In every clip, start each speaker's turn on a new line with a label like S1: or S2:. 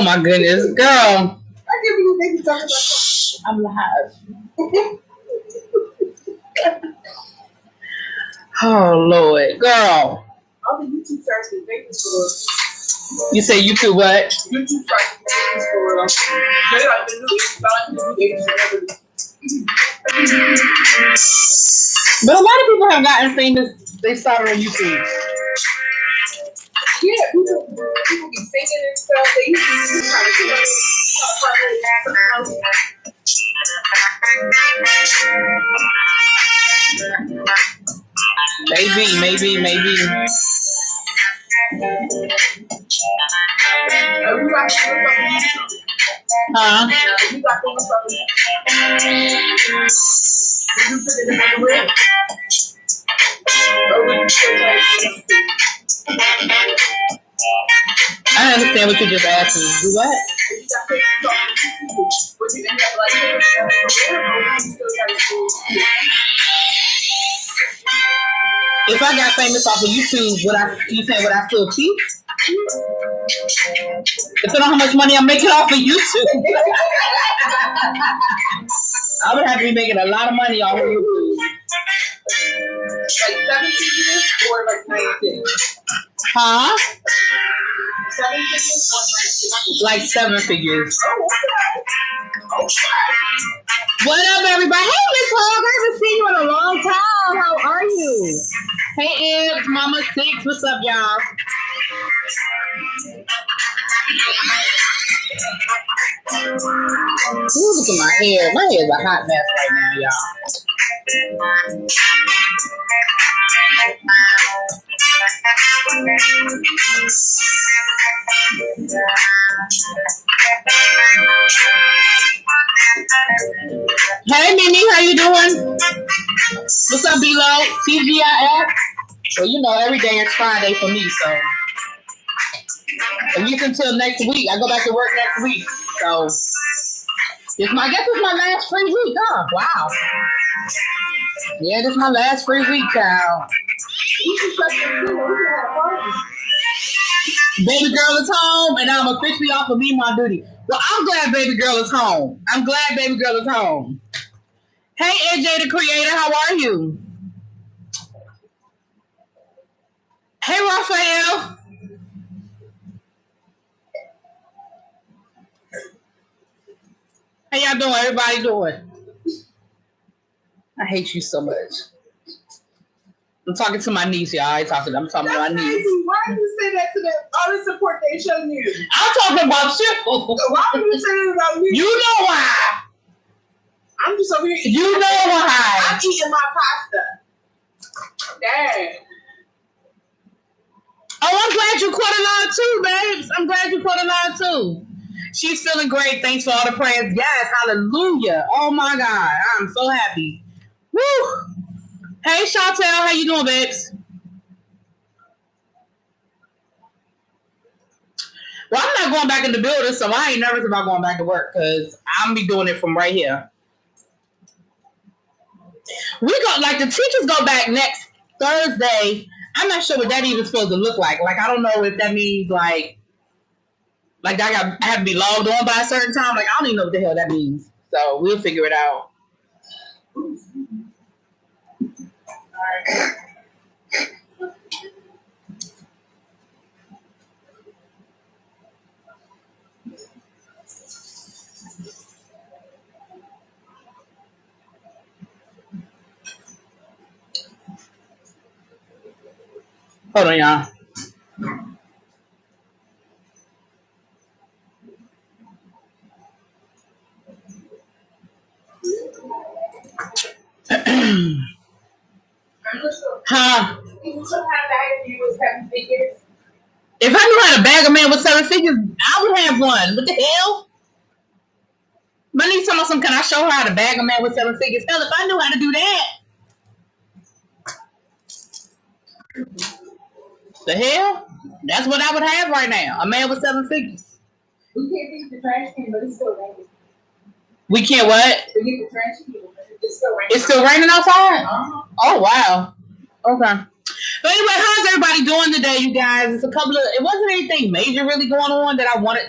S1: my goodness, girl.
S2: I can't believe they can talk about
S1: Shh, I'm live. Oh Lord, girl.
S2: all the YouTube stars get famous for.
S1: You say YouTube what?
S2: YouTube stars get famous for. They like the new
S1: But a lot of people have gotten famous. They started on YouTube.
S2: Yeah, people be singing and stuff. They used to try to
S1: Maybe. Huh? I understand what you just asked me. Do what? If I got famous off of YouTube, would I still cheat? Depending on how much money I'm making off of YouTube. I would have to be making a lot of money off of YouTube.
S2: Like 7 figures or like 9 figures?
S1: Huh?
S2: 7 figures or 9 figures?
S1: Like 7 figures.
S2: Oh, okay.
S1: What up, everybody? Hey, Miss Hog, I haven't seen you in a long time. How are you? Hey, Ibs, Mama Six, what's up, y'all? Ooh, look at my hair. My hair is a hot mess right now, y'all. Hey, Mimi, how you doing? What's up, B-Lo? TGIF? Well, you know, every day is Friday for me, so at least until next week. I go back to work next week, so I guess it's my last free week, huh? Wow. Yeah, this is my last free week, child. Baby girl is home, and I'm officially off of me my duty. Well, I'm glad baby girl is home. Hey, AJ the Creator, how are you? Hey, Raphael. How y'all doing? Everybody doing? I hate you so much. I'm talking to my niece, y'all. I'm talking to my niece.
S2: Why do you say that to them? All the support they showing you.
S1: I'm talking about you.
S2: Why would you say that about me?
S1: You know why.
S2: I'm just over here.
S1: You know why.
S2: I'm eating my pasta. Dang.
S1: Oh, I'm glad you caught it on too, babes. I'm glad you caught it on too. She's feeling great. Thanks for all the prayers. Yes, hallelujah. Oh my God, I'm so happy. Woo. Hey, Chantel, how you doing, babes? Well, I'm not going back in the building, so I ain't nervous about going back to work because I'm be doing it from right here. We go like the teachers go back next Thursday. I'm not sure what that even supposed to look like. Like I don't know if that means like I have to be logged on by a certain time. Like I don't even know what the hell that means. So we'll figure it out. Hold on, y'all. Huh? If I knew how to bag a man with 7 figures, I would have one. What the hell? My niece told me something. Can I show her how to bag a man with 7 figures? Hell, if I knew how to do that. The hell? That's what I would have right now. A man with 7 figures.
S2: We can't beat the trash can, but it's still raining.
S1: We can't what?
S2: We get the trash can, but it's still raining.
S1: It's still raining outside? Uh-huh. Oh, wow. Okay. But anyway, how's everybody doing today, you guys? It wasn't anything major really going on that I wanted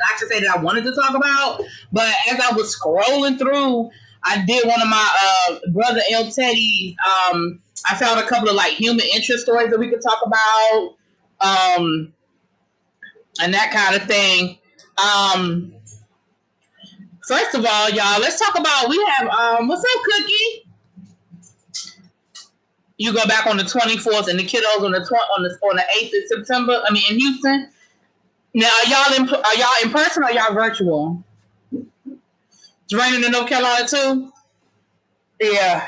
S1: to talk about. But as I was scrolling through, I did one of my brother El Teddy. I found a couple of like human interest stories that we could talk about, and that kind of thing. First of all, y'all, let's talk about we have what's up, Cookie? You go back on the 24th, and the kiddos on the 8th of September. I mean, in Houston. Now, are y'all in person or y'all virtual? It's raining in North Carolina too. Yeah.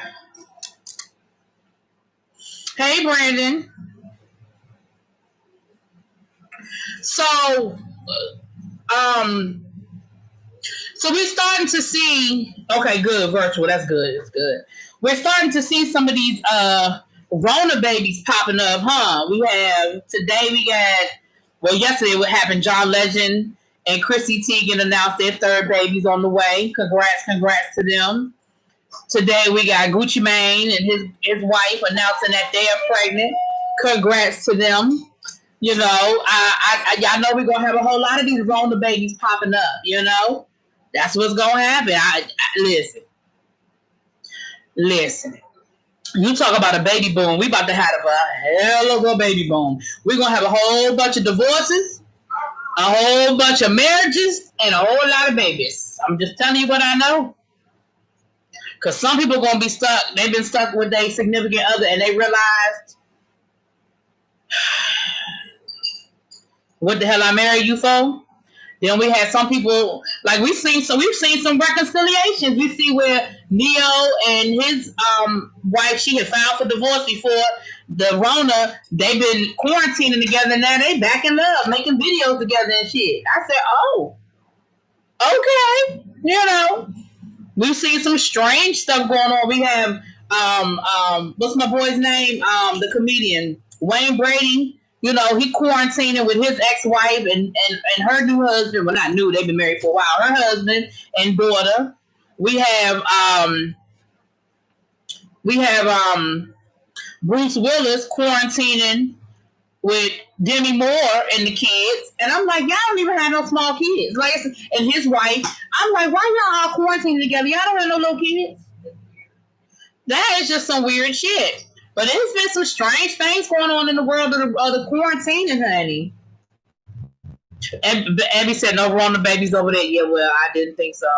S1: Hey, Brandon. So, so we're starting to see. Okay, good. Virtual. That's good. It's good. We're starting to see some of these Rona babies popping up, huh? Yesterday what happened, John Legend and Chrissy Teigen announced their third baby's on the way. Congrats to them. Today we got Gucci Mane and his wife announcing that they are pregnant. Congrats to them. You know, I know we're gonna have a whole lot of these Rona babies popping up, you know? That's what's gonna happen. Listen. You talk about a baby boom. We about to have a hell of a baby boom. We're going to have a whole bunch of divorces, a whole bunch of marriages, and a whole lot of babies. I'm just telling you what I know. Because some people are going to be stuck. They've been stuck with their significant other, and they realized, what the hell I married you for? Then we had some people, like we've seen some reconciliations. We see where Neo and his wife, she had filed for divorce before the Rona. They've been quarantining together, and now they back in love, making videos together and shit. I said, oh, okay. You know, we've seen some strange stuff going on. We have, what's my boy's name? The comedian, Wayne Brady. You know, he quarantining with his ex-wife and her new husband. Well, not new, they've been married for a while. Her husband and daughter. We have Bruce Willis quarantining with Demi Moore and the kids. And I'm like, y'all don't even have no small kids. Like, and his wife. I'm like, why y'all all quarantining together? Y'all don't have no little kids. That is just some weird shit. But there's been some strange things going on in the world of the quarantining, honey. And Abby said, no Rona babies over there. Yeah, well, I didn't think so.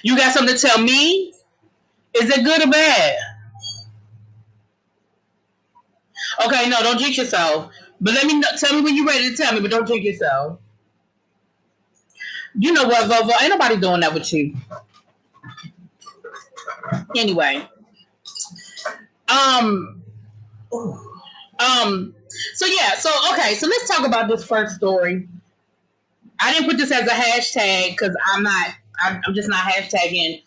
S1: You got something to tell me? Is it good or bad? Okay, no, don't jinx yourself. But tell me when you're ready to tell me, but don't jinx yourself. You know what, Vovo? Ain't nobody doing that with you. Anyway. So let's talk about this first story. I didn't put this as a hashtag because I'm just not hashtagging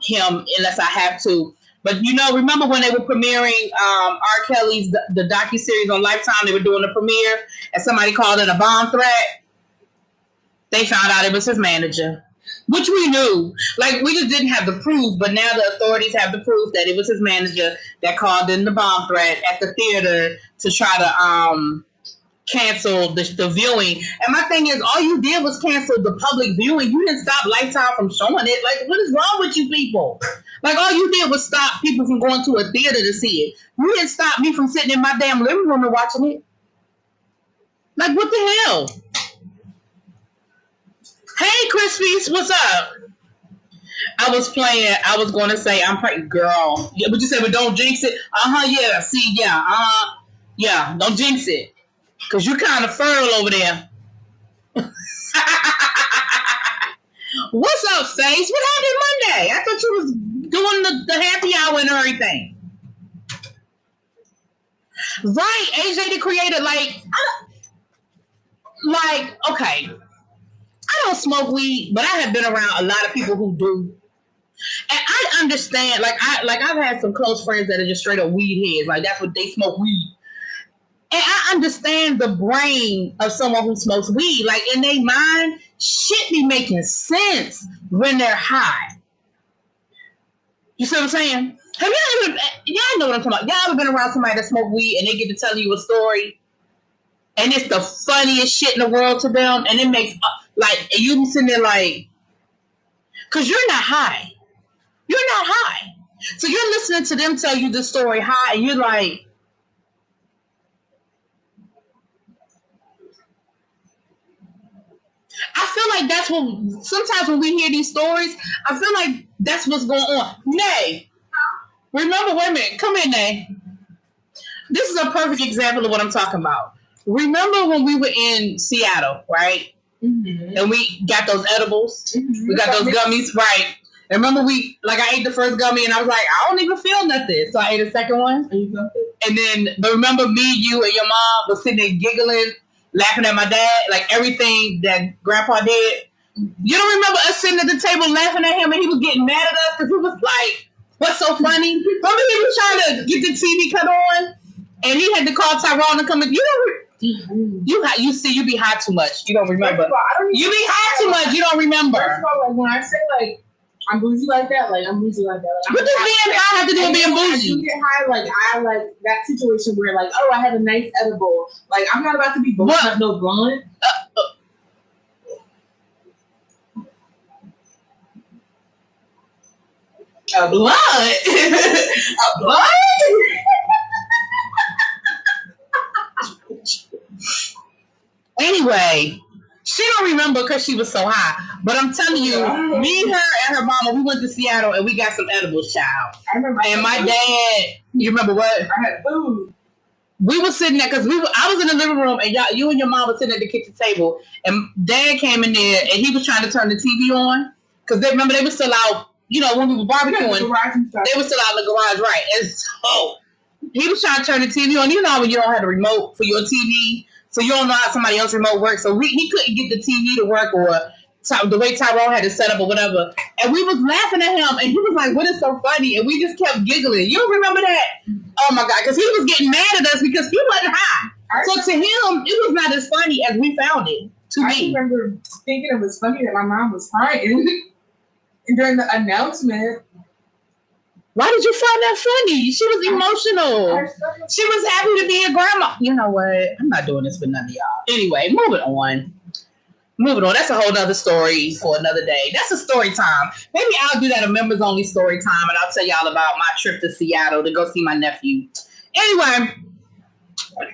S1: him unless I have to. But remember when they were premiering R. Kelly's the docu-series on Lifetime? They were doing the premiere, and somebody called it a bomb threat. They found out it was his manager, which we knew. Like, we just didn't have the proof, but now the authorities have the proof that it was his manager that called in the bomb threat at the theater to try to cancel the viewing. And my thing is, all you did was cancel the public viewing. You didn't stop Lifetime from showing it. Like, what is wrong with you people? Like, all you did was stop people from going to a theater to see it. You didn't stop me from sitting in my damn living room and watching it. Like, what the hell? Hey, Crispies, what's up? I was going to say, I'm pregnant, girl. Yeah, but you said, but don't jinx it. Yeah. See, yeah. Yeah, don't jinx it. Because you kind of fertile over there. What's up, Stace? What happened Monday? I thought you was doing the happy hour and everything. Right, AJ the creator, okay. I don't smoke weed, but I have been around a lot of people who do. And I understand, I've had some close friends that are just straight up weed heads. Like, that's what they smoke weed. And I understand the brain of someone who smokes weed. Like, in their mind, shit be making sense when they're high. You see what I'm saying? Have y'all know what I'm talking about? Y'all ever been around somebody that smoke weed and they get to tell you a story and it's the funniest shit in the world to them, and it makes like you be sitting there like, cause you're not high. You're not high. So you're listening to them tell you the story high, and you're like, I feel like that's what sometimes when we hear these stories, I feel like that's what's going on. Nay, remember, wait a minute, come in, Nay. This is a perfect example of what I'm talking about. Remember when we were in Seattle, right? Mm-hmm. And we got those edibles. Mm-hmm. We got those gummies, right? And remember I ate the first gummy and I was like, I don't even feel nothing. So I ate a second one. And then, but remember me, you, and your mom was sitting there giggling, laughing at my dad, like everything that Grandpa did. You don't remember us sitting at the table laughing at him and he was getting mad at us because he was like, what's so funny? Remember he was trying to get the TV cut on and he had to call Tyrone to come in. You see, you be high too much. You don't remember. You be high too much. You don't remember.
S2: First of all, like when I say like I'm bougie like that, like I'm bougie like that. Like,
S1: what does being high have to do with being bougie?
S2: You get high, like I like that situation where like, oh, I had a nice edible. Like I'm not about to be blowing up no blunt. A blunt? A blunt?
S1: Anyway, she don't remember because she was so high. But I'm telling you, me, her, and her mama, we went to Seattle and we got some edibles, child.
S2: I remember.
S1: And my dad, you remember what?
S2: I had food.
S1: We were sitting there because I was in the living room and you and your mom were sitting at the kitchen table and Dad came in there and he was trying to turn the TV on because they were still out. You know, when we were barbecuing, they were still out in the garage, right? And so he was trying to turn the TV on. You know when you don't have a remote for your TV, so you don't know how somebody else's remote works. So he couldn't get the TV to work or the way Tyrone had it set up or whatever. And we was laughing at him, and he was like, "What is so funny?" And we just kept giggling. You remember that? Oh my God, because he was getting mad at us because he wasn't high. So to him, it was not as funny as we found it.
S2: I remember thinking it was funny that my mom was crying during the announcement.
S1: Why did you find that funny? She was emotional. She was happy to be a grandma. You know what? I'm not doing this for none of y'all. Anyway, moving on. That's a whole nother story for another day. That's a story time. Maybe I'll do that a members only story time and I'll tell y'all about my trip to Seattle to go see my nephew. Anyway,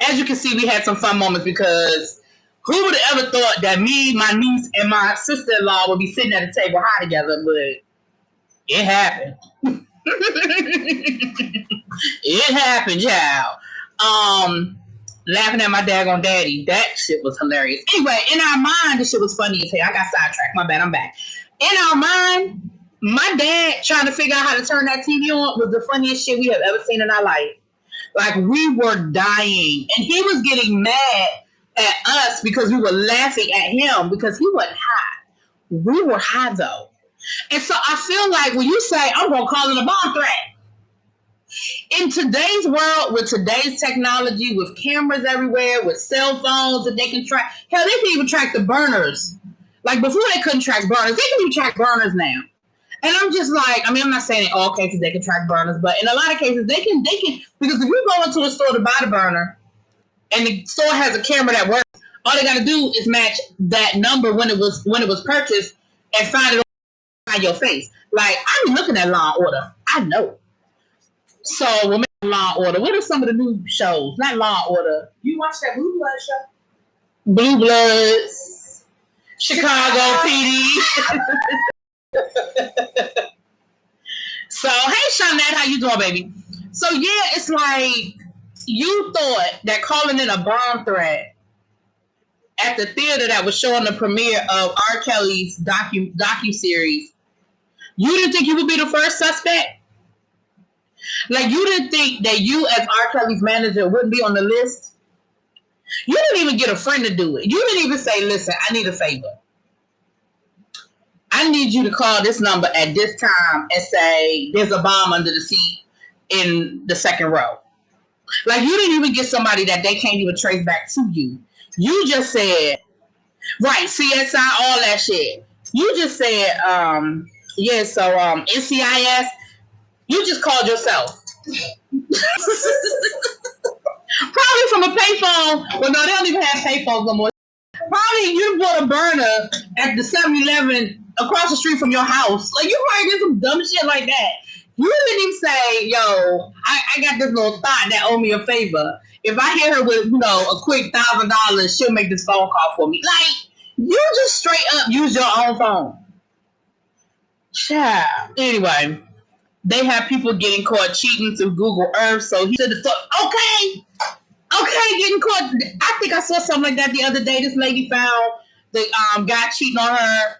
S1: as you can see, we had some fun moments because who would have ever thought that me, my niece, and my sister-in-law would be sitting at a table high together, but it happened. It happened, y'all. Laughing at my daggone daddy. That shit was hilarious. Anyway, in our mind, this shit was funny as hell. I got sidetracked. My bad, I'm back. In our mind, my dad trying to figure out how to turn that TV on was the funniest shit we have ever seen in our life. Like, we were dying. And he was getting mad at us because we were laughing at him because he wasn't high. We were high, though. And so I feel like when you say, I'm going to call it a bomb threat, in today's world, with today's technology, with cameras everywhere, with cell phones that they can track, hell, they can even track the burners. Like before they couldn't track burners, they can even track burners now. And I'm just like, I mean, I'm not saying in all cases they can track burners, but in a lot of cases they can, because if you go into a store to buy the burner and the store has a camera that works, all they got to do is match that number when it was purchased and find it on your face. Like, I be looking at Law and Order. I know. So we'll make Law and Order. What are some of the new shows? Not Law and Order.
S2: You watch that Blue Blood show?
S1: Blue Bloods, Chicago PD. So, hey, Shawnette, how you doing, baby? So, yeah, it's like you thought that calling it a bomb threat at the theater that was showing the premiere of R. Kelly's docu-series, you didn't think you would be the first suspect? Like, you didn't think that you, as R. Kelly's manager, wouldn't be on the list? You didn't even get a friend to do it. You didn't even say, listen, I need a favor. I need you to call this number at this time and say, there's a bomb under the seat in the second row. Like, you didn't even get somebody that they can't even trace back to you. You just said, right, CSI, all that shit. You just said, NCIS. You just called yourself. Probably from a payphone. Well, no, they don't even have payphones no more. Probably you bought a burner at the 7-Eleven across the street from your house. Like, you probably did some dumb shit like that. You didn't even say, yo, I got this little thought that owe me a favor. If I hit her with, a quick $1,000, she'll make this phone call for me. Like, you just straight up use your own phone. Child. Anyway, they have people getting caught cheating through Google Earth. So he said, okay, getting caught. I think I saw something like that the other day. This lady found the guy cheating on her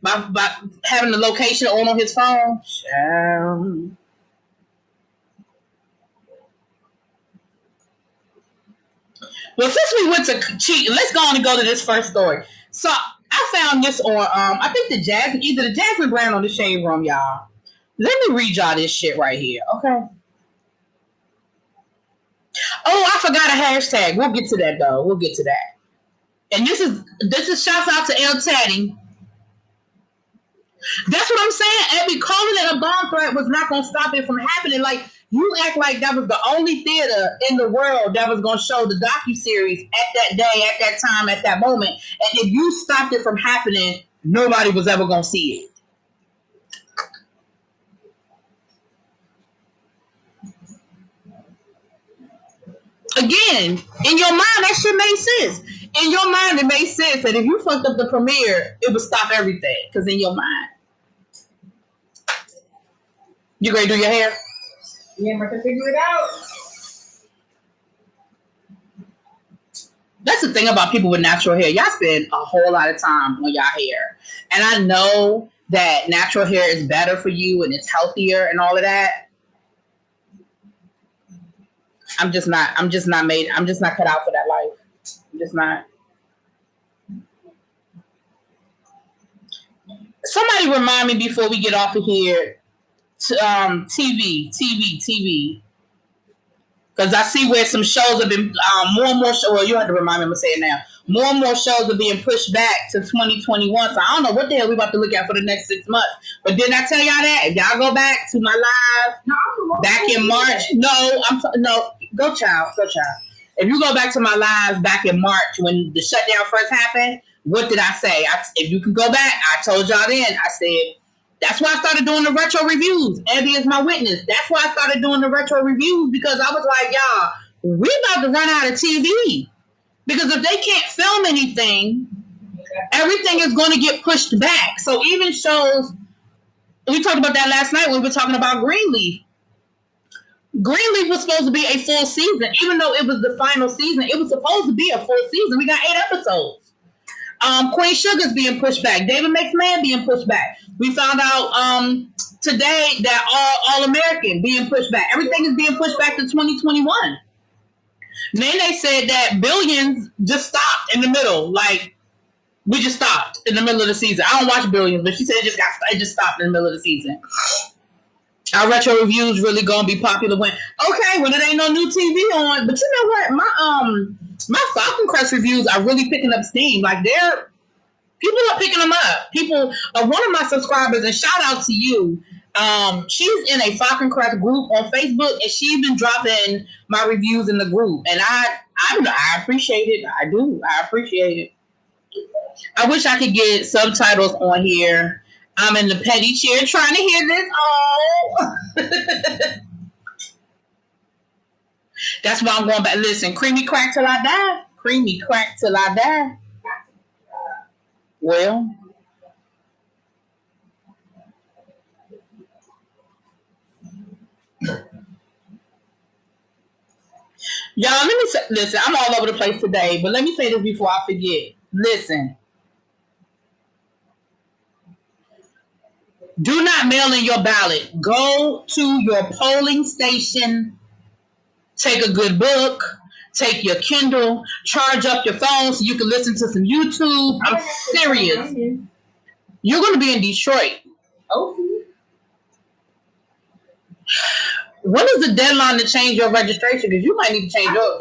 S1: by having the location on his phone. Well, since we went to cheating, let's go on and go to this first story. So I found this on I think either the Jasmine brand or the Shade Room, y'all. Let me read y'all this shit right here, okay? Oh, I forgot a hashtag. We'll get to that though. We'll get to that. And this is shouts out to El Taddy. That's what I'm saying. Abby, calling it a bomb threat was not gonna stop it from happening. Like, you act like that was the only theater in the world that was gonna show the docu-series at that day, at that time, at that moment. And if you stopped it from happening, nobody was ever gonna see it. Again, in your mind, that shit made sense. In your mind, it made sense that if you fucked up the premiere, it would stop everything. Because in your mind. You gonna do your hair?
S2: Yeah, I'm about to figure it out.
S1: That's the thing about people with natural hair. Y'all spend a whole lot of time on y'all hair. And I know that natural hair is better for you and it's healthier and all of that. I'm just not cut out for that life. I'm just not. Somebody remind me before we get off of here. TV. Because I see where some shows have been more and more shows. Well, you have to remind me. I'm gonna say it now. More and more shows are being pushed back to 2021. So I don't know what the hell we about to look at for the next 6 months. But didn't I tell y'all that? If y'all go back to my live back in March, no, go child. If you go back to my live back in March when the shutdown first happened, what did I say? If you can go back, I told y'all then. I said. That's why I started doing the retro reviews. Abby is my witness. That's why I started doing the retro reviews because I was like, y'all, we about to run out of TV. Because if they can't film anything, everything is going to get pushed back. So even shows, we talked about that last night when we were talking about Greenleaf. Greenleaf was supposed to be a full season. Even though it was the final season, it was supposed to be a full season. We got 8 episodes. Queen Sugar's being pushed back. David McMahon being pushed back. We found out today that All American being pushed back. Everything is being pushed back to 2021. Nene said that Billions just stopped in the middle. Like, we just stopped in the middle of the season. I don't watch Billions, but she said it just stopped in the middle of the season. Our retro reviews really gonna be popular when there ain't no new TV on. But you know what? My Falcon Crest reviews are really picking up steam. Like people are picking them up. One of my subscribers, and shout out to you. She's in a Falcon Crest group on Facebook, and she's been dropping my reviews in the group, and I appreciate it. I do. I appreciate it. I wish I could get subtitles on here. I'm in the petty chair trying to hear this. Oh. That's why I'm going back. Listen, creamy crack till I die. Creamy crack till I die. Well. Y'all, let me say, listen, I'm all over the place today, but let me say this before I forget. Listen. Do not mail in your ballot. Go to your polling station. Take a good book. Take your Kindle. Charge up your phone so you can listen to some YouTube. I'm serious. You're going to be in Detroit.
S2: Okay.
S1: When is the deadline to change your registration? Because you might need to change yours.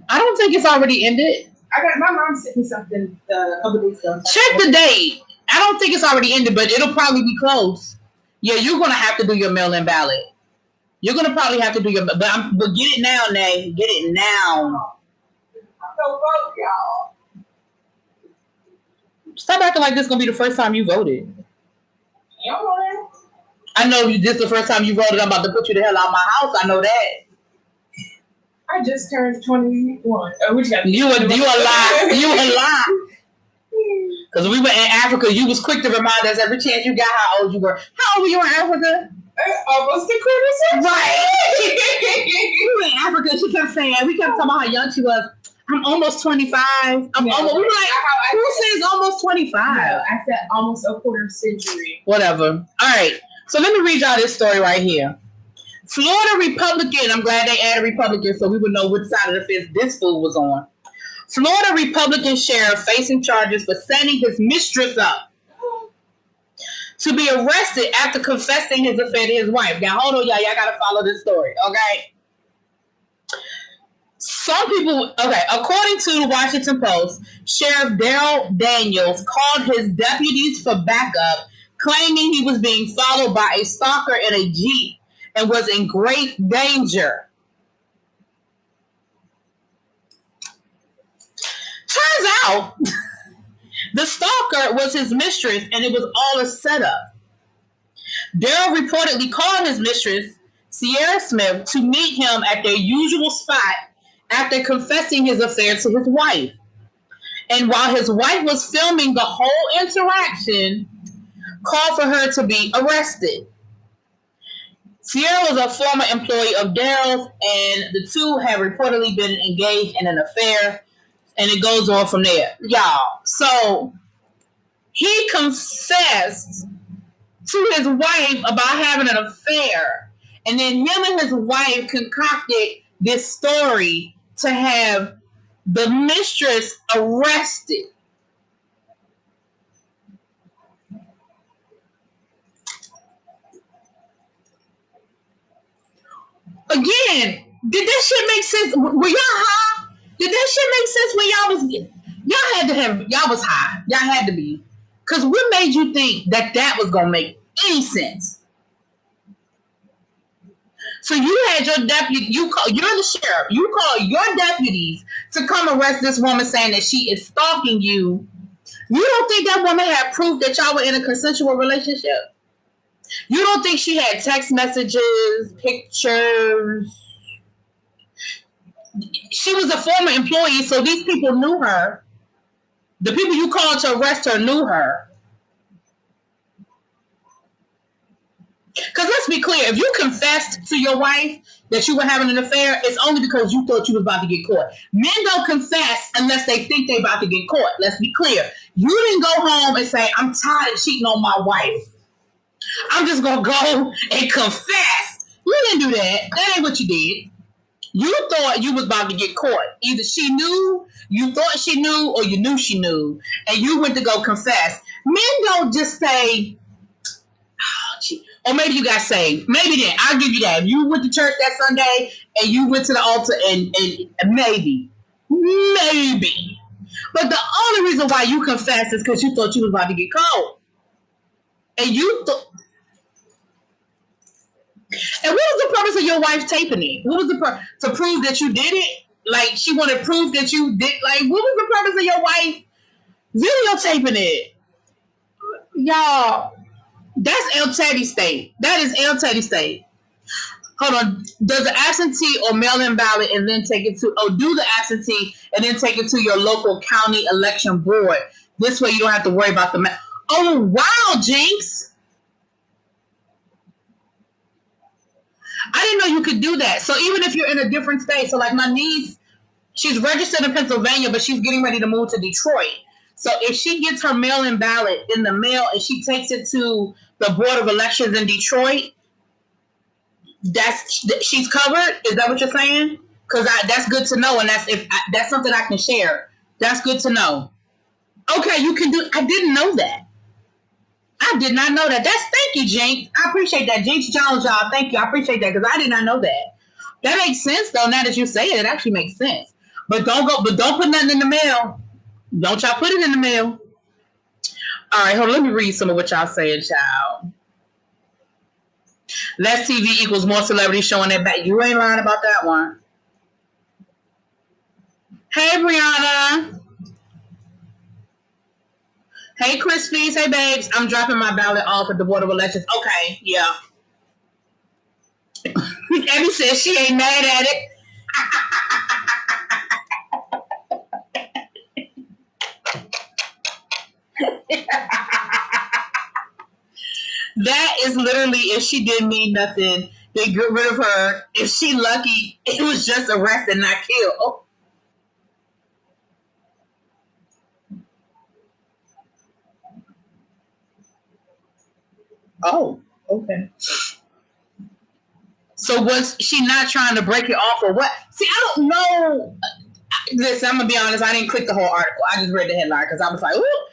S1: I don't think it's already ended.
S2: My mom sent me something a couple days ago.
S1: Check the date. I don't think it's already ended, but it'll probably be close. Yeah, you're gonna have to do your mail-in ballot. You're gonna probably have to do but get it now, Nay. Get it now.
S2: So vote, y'all.
S1: Stop acting like this is gonna be the first time you voted. I know this is the first time you voted. I'm about to put you the hell out of my house. I know that.
S2: I just turned 21.
S1: You a lie. You a lie. Because we were in Africa, you was quick to remind us every chance you got how old you were. How old were you in Africa?
S2: Almost a quarter century.
S1: Right. We were in Africa. She kept saying, we kept talking about how young she was. I'm almost 25. We were like, who says almost 25?
S2: No, I said almost a quarter century.
S1: Whatever. All right. So let me read y'all this story right here. Florida Republican. I'm glad they added Republican so we would know which side of the fence this fool was on. Florida Republican sheriff facing charges for setting his mistress up to be arrested after confessing his affair to his wife. Now, hold on, y'all. Y'all got to follow this story, okay? Some people, okay, according to the Washington Post, Sheriff Daryl Daniels called his deputies for backup, claiming he was being followed by a stalker in a Jeep and was in great danger. Turns out, the stalker was his mistress, and it was all a setup. Daryl reportedly called his mistress, Sierra Smith, to meet him at their usual spot after confessing his affair to his wife. And while his wife was filming the whole interaction, called for her to be arrested. Sierra was a former employee of Daryl's, and the two have reportedly been engaged in an affair, and it goes on from there. Y'all, so he confessed to his wife about having an affair, and then him and his wife concocted this story to have the mistress arrested. Again, did that shit make sense? Were y'all high? Did that shit make sense when y'all was high. Y'all had to be. Because what made you think that was going to make any sense? So you had your deputy, you're the sheriff, you call your deputies to come arrest this woman saying that she is stalking you. You don't think that woman had proof that y'all were in a consensual relationship? You don't think she had text messages, pictures? She was a former employee, so these people knew her. The people you called to arrest her knew her. Because let's be clear, if you confessed to your wife that you were having an affair, it's only because you thought you was about to get caught. Men don't confess unless they think they're about to get caught. Let's be clear. You didn't go home and say, I'm tired of cheating on my wife. I'm just going to go and confess. You didn't do that. That ain't what you did. You thought you was about to get caught. Either she knew, you thought she knew, or you knew she knew, and you went to go confess. Men don't just say, oh, gee. Or maybe you got saved. Maybe then. I'll give you that. If you went to church that Sunday and you went to the altar and maybe. But the only reason why you confessed is because you thought you was about to get caught. And you thought. And what was the purpose of your wife taping it? What was the purpose? To prove that you did it? Like, she wanted proof that you did. Like, what was the purpose of your wife videotaping it? Y'all, that's El Teddy State. That is El Teddy State. Hold on. Does the absentee or mail-in ballot and then take it to, do the absentee and then take it to your local county election board. This way you don't have to worry about the Oh, wow, Jinx. I didn't know you could do that. So even if you're in a different state, so like my niece, she's registered in Pennsylvania, but she's getting ready to move to Detroit. So if she gets her mail-in ballot in the mail and she takes it to the Board of Elections in Detroit, she's covered. Is that what you're saying? Because that's good to know, and that's something I can share. That's good to know. Okay, you can do. I didn't know that. I did not know that. Thank you, Jinx. I appreciate that. Jinx Jones, y'all. Thank you. I appreciate that because I did not know that. That makes sense though. Now that you say it, it actually makes sense. But don't put nothing in the mail. Don't y'all put it in the mail. All right, hold on. Let me read some of what y'all saying, child. Less TV equals more celebrities showing their back. You ain't lying about that one. Hey, Brianna. Hey, Crispies. Hey, babes. I'm dropping my ballot off at the Board of Elections. Okay, yeah. Abby says she ain't mad at it. That is literally, if she didn't mean nothing, they get rid of her. If she lucky, it was just arrested, not killed. Oh, okay. So was she not trying to break it off or what? See, I don't know. Listen, I'm going to be honest. I didn't click the whole article. I just read the headline because I was like, ooh.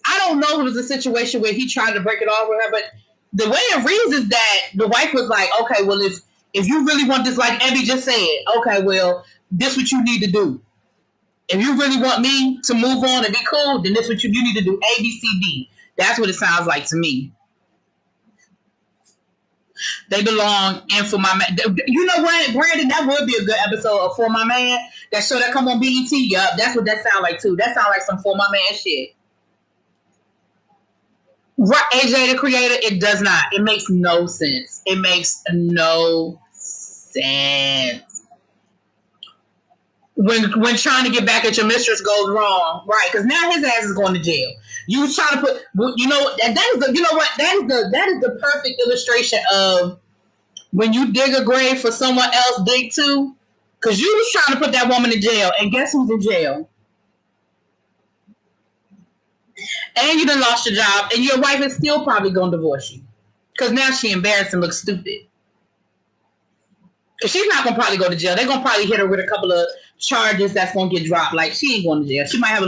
S1: I don't know if it was a situation where he tried to break it off with her, but the way it reads is that the wife was like, okay, well, if you really want this, like Abby just said, okay, well, this what you need to do. If you really want me to move on and be cool, then this what you need to do. A, B, C, D. That's what it sounds like to me. They belong in For My Man. You know what, Brandon? That would be a good episode of For My Man. That show that come on BET. Yup, that's what that sound like too. That sound like some For My Man shit. Right, AJ the creator, it does not. It makes no sense. It makes no sense. When trying to get back at your mistress goes wrong, right? Because now his ass is going to jail. You was trying to put, you know, that is the, you know what? That is the perfect illustration of when you dig a grave for someone else dig too. Because you was trying to put that woman in jail, and guess who's in jail? And you done lost your job, and your wife is still probably going to divorce you. Because now she embarrassed and looks stupid. Because she's not going to probably go to jail. They're going to probably hit her with a couple of charges that's going to get dropped. Like, she ain't going to jail. She might have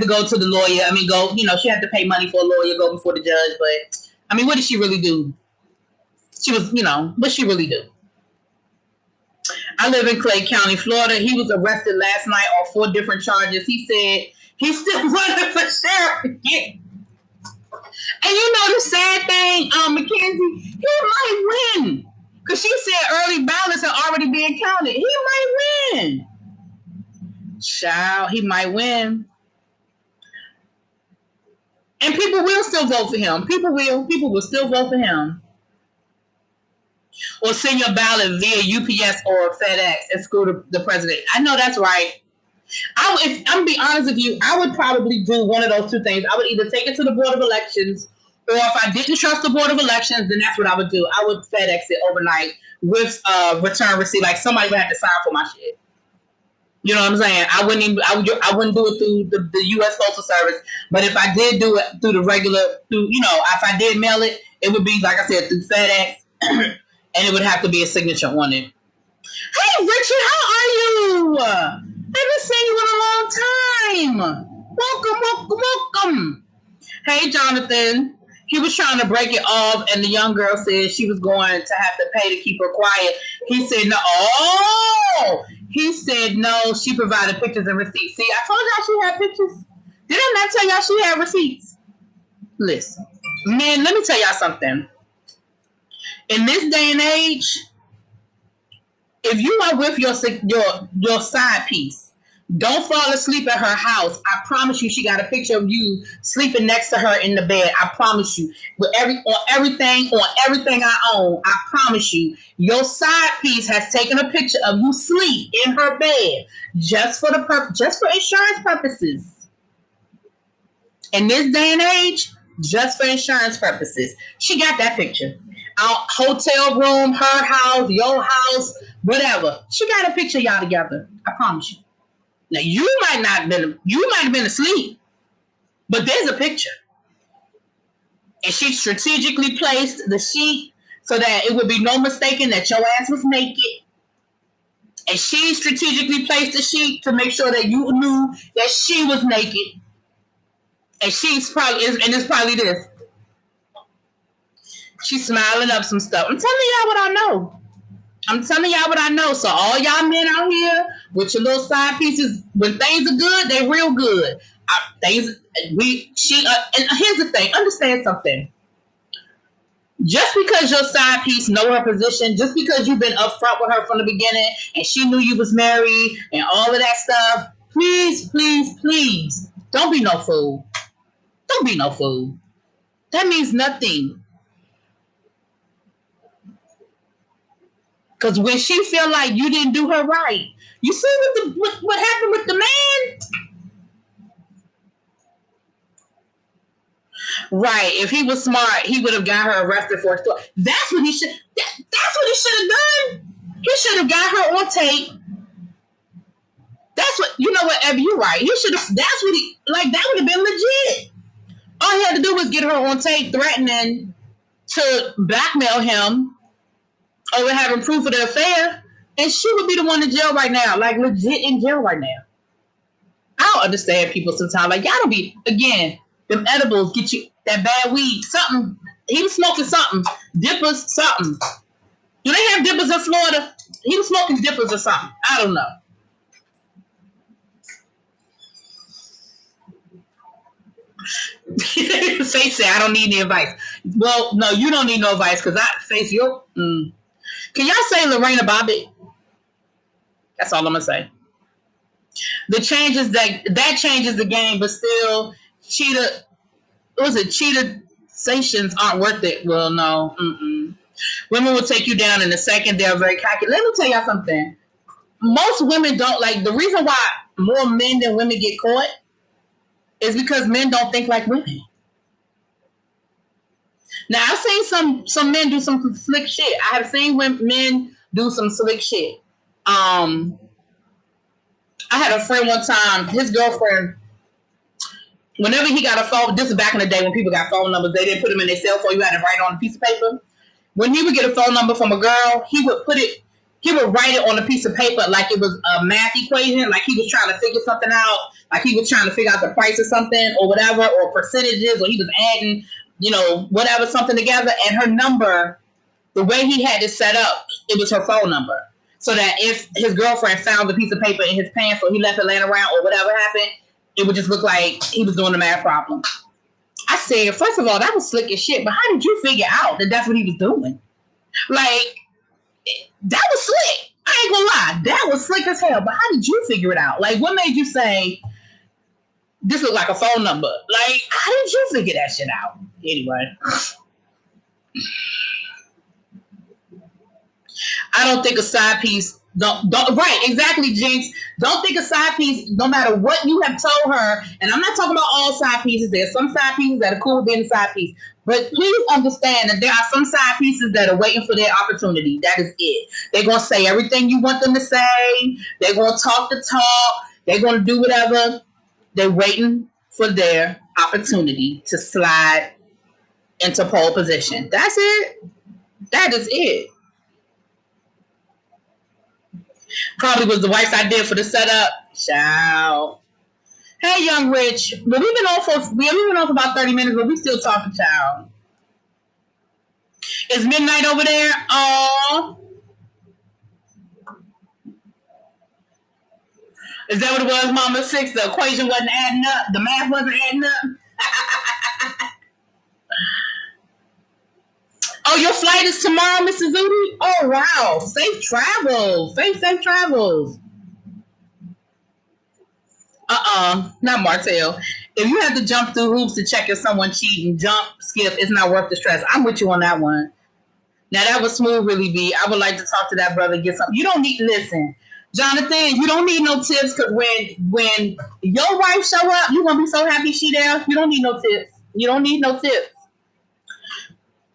S1: to go to the lawyer. I mean, she had to pay money for a lawyer, go before the judge. But, I mean, what did she really do? She was, what she really do? I live in Clay County, Florida. He was arrested last night on 4 different charges. He said he's still running for sheriff again. And you know the sad thing, Mackenzie, he might win. Because she said early ballots are already being counted. He might win. Child, he might win. And people will still vote for him. People will still vote for him. Or send your ballot via UPS or FedEx and screw the president. I know that's right. If I'm be honest with you, I would probably do one of those two things. I would either take it to the Board of Elections, or if I didn't trust the Board of Elections, then that's what I would do. I would FedEx it overnight with return receipt. Like somebody would have to sign for my shit. You know what I'm saying? I wouldn't do it through the U.S. Postal Service. But if I did do it through the regular, if I did mail it, it would be, like I said, through FedEx. And it would have to be a signature on it. Hey, Richard, how are you? I haven't seen you in a long time. Welcome. Hey, Jonathan. He was trying to break it off, and the young girl said she was going to have to pay to keep her quiet. He said, no. Oh! He said, no, she provided pictures and receipts. See, I told y'all she had pictures. Did I not tell y'all she had receipts? Listen, man, let me tell y'all something. In this day and age, if you are with your side piece, don't fall asleep at her house. I promise you, she got a picture of you sleeping next to her in the bed. I promise you, on everything I own. I promise you, your side piece has taken a picture of you sleep in her bed just for insurance purposes. In this day and age, just for insurance purposes, she got that picture. Our hotel room, her house, your house, whatever. She got a picture of y'all together. I promise you. Now you might have been asleep, but there's a picture. And she strategically placed the sheet so that it would be no mistaking that your ass was naked. And she strategically placed the sheet to make sure that you knew that she was naked. And it's probably this. She's smiling up some stuff. I'm telling y'all what I know. So all y'all men out here with your little side pieces, when things are good, they real good. And here's the thing. Understand something. Just because your side piece know her position, just because you've been upfront with her from the beginning and she knew you was married and all of that stuff, please, please, please, don't be no fool. Don't be no fool. That means nothing. Because when she feel like you didn't do her right, you see what happened with the man? Right. If he was smart, he would have got her arrested for assault. That's what he should. That's what he should have done. He should have got her on tape. That's what, you know what, Abby, you're right. He should have. That's what he, like, that would have been legit. All he had to do was get her on tape threatening to blackmail him over having proof of the affair, and she would be the one in jail right now, like legit in jail right now. I don't understand people sometimes. Like, y'all don't be, again, them edibles get you that bad weed, something. He was smoking something, dippers, something. Do they have dippers in Florida? He was smoking dippers or something. I don't know. Faith said, I don't need any advice. Well, no, you don't need no advice because Faith, you're. Can y'all say Lorena Bobbitt? That's all I'm gonna say. The changes that changes the game, but still, cheetah. Was it cheetah stations aren't worth it? Well, no. Women will take you down in a second. They're very calculated. Let me tell y'all something. Most women don't like, the reason why more men than women get caught is because men don't think like women. Now, I've seen some men do some slick shit. I have seen men do some slick shit. I had a friend one time, his girlfriend, whenever he got a phone, this is back in the day when people got phone numbers, they didn't put them in their cell phone, you had to write on a piece of paper. When he would get a phone number from a girl, he would write it on a piece of paper like it was a math equation, like he was trying to figure something out, like he was trying to figure out the price of something or whatever, or percentages, or he was adding, whatever, something together. And her number, the way he had it set up, it was her phone number. So that if his girlfriend found the piece of paper in his pants or he left it laying around or whatever happened, it would just look like he was doing a math problem. I said, first of all, that was slick as shit, but how did you figure out that that's what he was doing? Like, that was slick. I ain't gonna lie. That was slick as hell, but how did you figure it out? Like, what made you say, this looked like a phone number? Like, how did you figure that shit out? Anyway. I don't think a side piece, don't right, exactly, Jinx. Don't think a side piece, no matter what you have told her, and I'm not talking about all side pieces. There's some side pieces that are cool being a side piece. But please understand that there are some side pieces that are waiting for their opportunity. That is it. They're going to say everything you want them to say. They're going to talk the talk. They're going to do whatever. They're waiting for their opportunity to slide into pole position. That's it. That is it. Probably was the wife's idea for the setup. Ciao. Hey, Young Rich. But we've been on for about 30 minutes, but we still talking, child. It's midnight over there. Oh, is that what it was, Mama? 6? The equation wasn't adding up. The math wasn't adding up. Oh, your flight is tomorrow, Mrs. Zudi? Oh, wow. Safe travels. Safe travels. Not Martell. If you have to jump through hoops to check if someone cheating, jump, skip, it's not worth the stress. I'm with you on that one. Now, that was smooth, really, B. I would like to talk to that brother and get something. You don't need, listen, Jonathan, you don't need no tips, because when your wife show up, you're going to be so happy she there. You don't need no tips. You don't need no tips.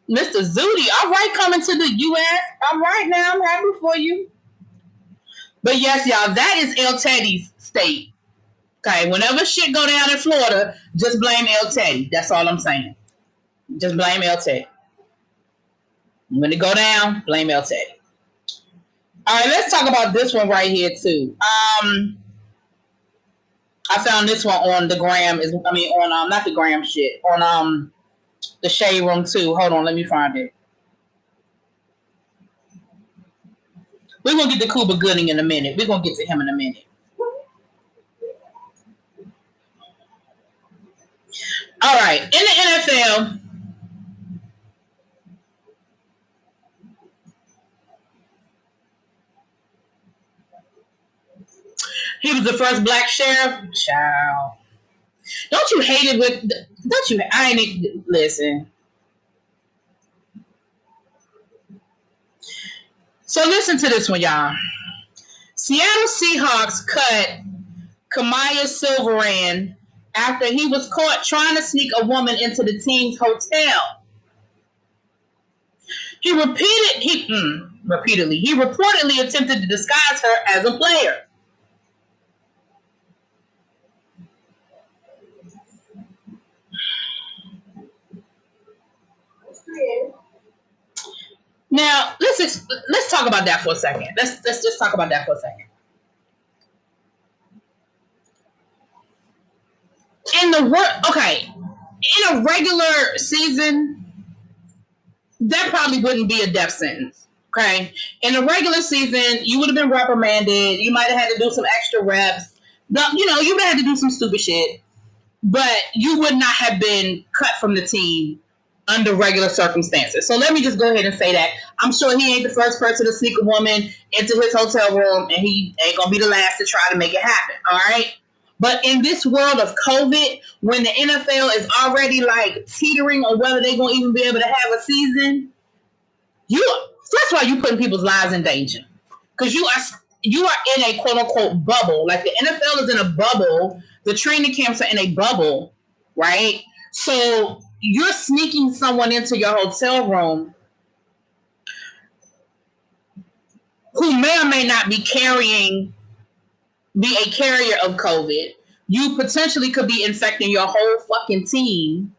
S1: Mr. Zudi, all right, coming to the U.S. All right, now, I'm happy for you. But yes, y'all, that is El Teddy's state. Okay, whenever shit go down in Florida, just blame El Teddy. That's all I'm saying. Just blame El Teddy. When it go down, blame El Teddy. All right, let's talk about this one right here too. I found this one on the gram. Not the gram shit. On the Shade Room too. Hold on, let me find it. We're gonna get to Cuba Gooding in a minute. We're gonna get to him in a minute. All right, in the NFL, He was the first black sheriff. Child. Don't you hate it with? Don't you? I ain't listen. So listen to this one, y'all. Seattle Seahawks cut Kamaya Silveran after he was caught trying to sneak a woman into the team's hotel. He reportedly attempted to disguise her as a player. Now let's talk about that for a second. Let's just talk about that for a second. In a regular season, that probably wouldn't be a death sentence. Okay, in a regular season, you would have been reprimanded. You might have had to do some extra reps. You would have had to do some stupid shit, but you would not have been cut from the team under regular circumstances. So let me just go ahead and say that. I'm sure he ain't the first person to sneak a woman into his hotel room, and he ain't gonna be the last to try to make it happen. All right. But in this world of COVID, when the NFL is already like teetering on whether they're gonna even be able to have a season, first of all, you putting people's lives in danger because you are in a quote unquote bubble. Like the NFL is in a bubble, the training camps are in a bubble, right? So you're sneaking someone into your hotel room who may or may not be a carrier of COVID. You potentially could be infecting your whole fucking team.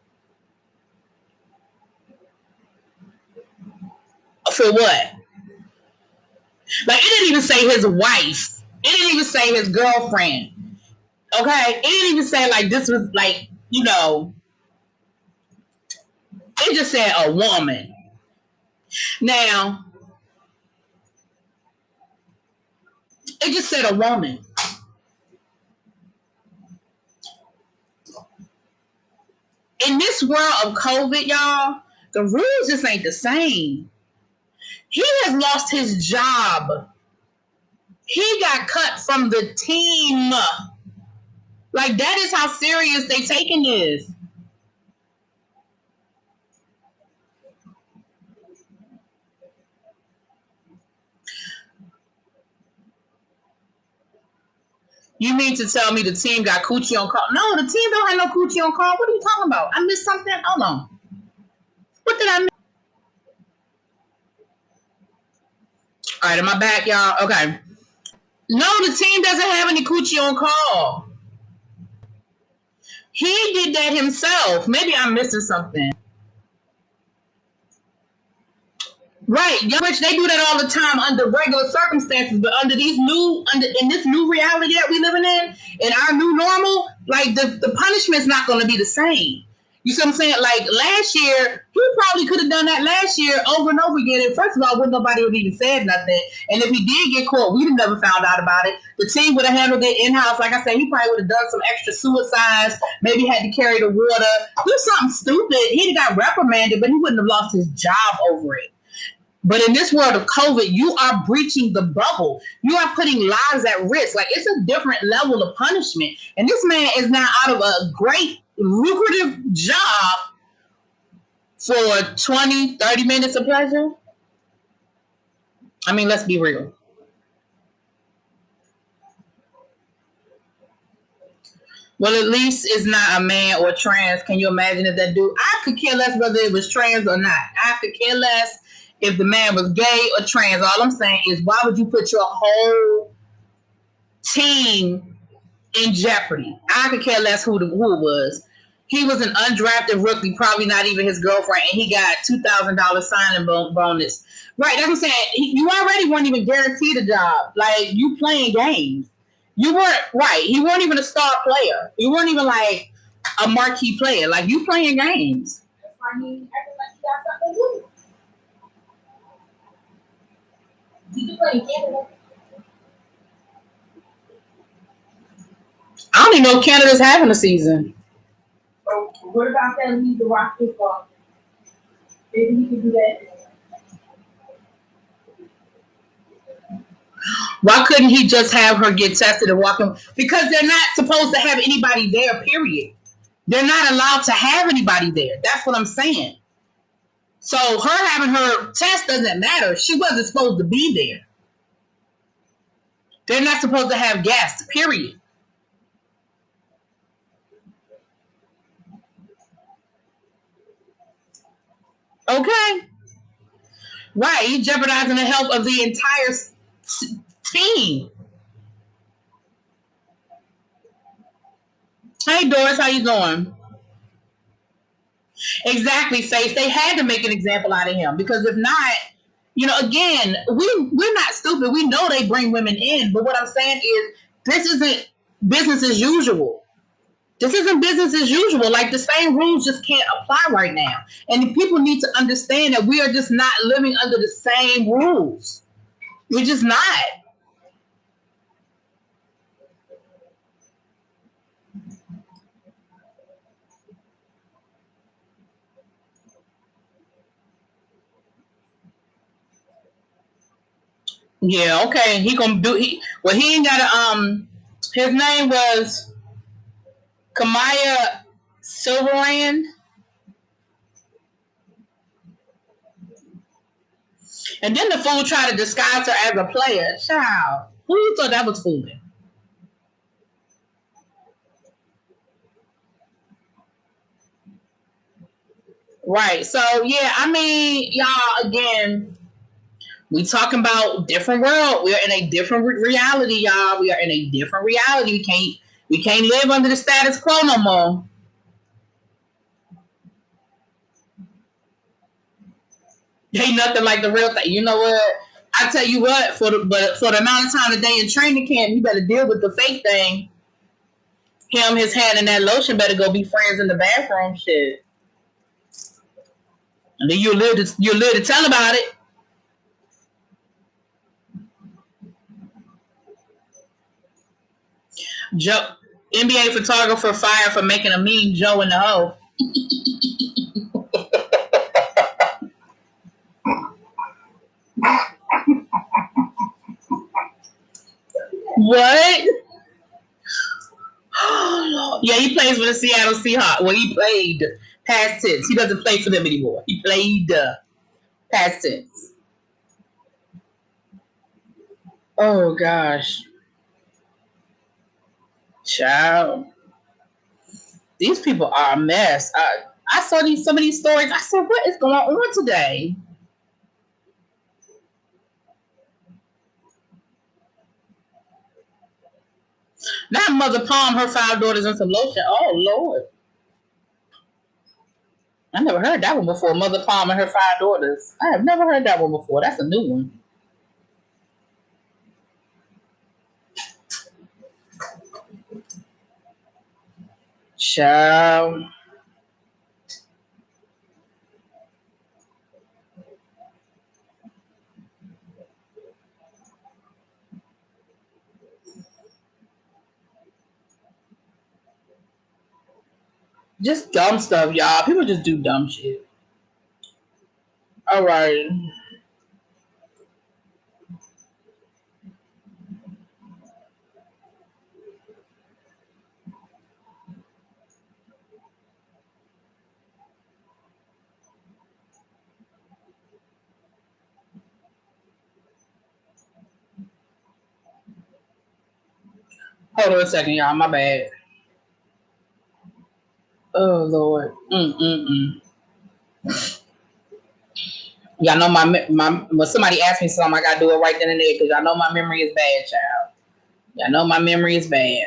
S1: For what? Like, it didn't even say his wife. It didn't even say his girlfriend. Okay? It didn't even say, like, this was, like, it just said a woman. Now, it just said a woman. In this world of COVID, y'all, the rules just ain't the same. He has lost his job. He got cut from the team. Like, that is how serious they taking this. You mean to tell me the team got coochie on call? No, the team don't have no coochie on call. What are you talking about? I missed something? Hold on. What did I miss? All right, am I back, y'all? Okay. No, the team doesn't have any coochie on call. He did that himself. Maybe I'm missing something. Right, which they do that all the time under regular circumstances, but in this new reality that we living in our new normal, like the punishment's not going to be the same. You see what I'm saying? Like last year, he probably could have done that last year over and over again. And first of all, nobody would even said nothing. And if he did get caught, we'd have never found out about it. The team would have handled it in-house. Like I said, he probably would have done some extra suicides, maybe had to carry the water, do something stupid. He'd have got reprimanded, but he wouldn't have lost his job over it. But in this world of COVID, you are breaching the bubble. You are putting lives at risk. Like, it's a different level of punishment. And this man is now out of a great, lucrative job for 20, 30 minutes of pleasure. I mean, let's be real. Well, at least it's not a man or trans. Can you imagine if that dude? I could care less whether it was trans or not. I could care less if the man was gay or trans. All I'm saying is, why would you put your whole team in jeopardy? I could care less who it was. He was an undrafted rookie, probably not even his girlfriend, and he got $2,000 signing bonus. Right, that's what I'm saying. You already weren't even guaranteed a job. Like, you playing games. You weren't, right, he weren't even a star player. You weren't even like a marquee player. Like, you playing games.
S2: I mean, acting like you got something to do. You can play in Canada.
S1: I don't even know if Canada's having a season.
S2: So what about that league to rock football? Maybe he can do that.
S1: Why couldn't he just have her get tested and walk in? Because they're not supposed to have anybody there, period. They're not allowed to have anybody there. That's what I'm saying. So her having her test doesn't matter. She wasn't supposed to be there. They're not supposed to have guests, period. Okay. Right. You're jeopardizing the health of the entire team. Hey Doris, how you doing? Exactly, Faith. They had to make an example out of him because if not, again, we're not stupid. We know they bring women in, but what I'm saying is this isn't business as usual. This isn't business as usual. Like the same rules just can't apply right now. And people need to understand that we are just not living under the same rules. We're just not. Yeah, okay. He gonna do he ain't gotta his name was Kamaya Silverland. And then the fool tried to disguise her as a player. Child. Who you thought that was fooling? Right. So yeah, I mean, y'all again, we talking about different world. We are in a different reality, y'all. We are in a different reality. We can't live under the status quo no more. Ain't nothing like the real thing. You know what? I tell you what, for the amount of time that they in training camp, you better deal with the fake thing. Him, his hand, and that lotion better go be friends in the bathroom. Shit. And then you live to tell about it. Joe, NBA photographer fired for making a meme. Joe in the hole. What? Yeah, he plays for the Seattle Seahawks. Well, he played past tense. He doesn't play for them anymore. He played past tense. Oh gosh, child, these people are a mess. I saw some of these stories. I said, what is going on today? Not Mother Palm, her five daughters, and some lotion. Oh Lord, I never heard that one before. Mother Palm and her five daughters. I have never heard that one before. That's a new one. Child. Just dumb stuff, y'all. People just do dumb shit. All right. Hold on a second, y'all. My bad. Oh Lord. Y'all know my when somebody asks me something, I gotta do it right then and there because y'all know my memory is bad, child. Y'all know my memory is bad.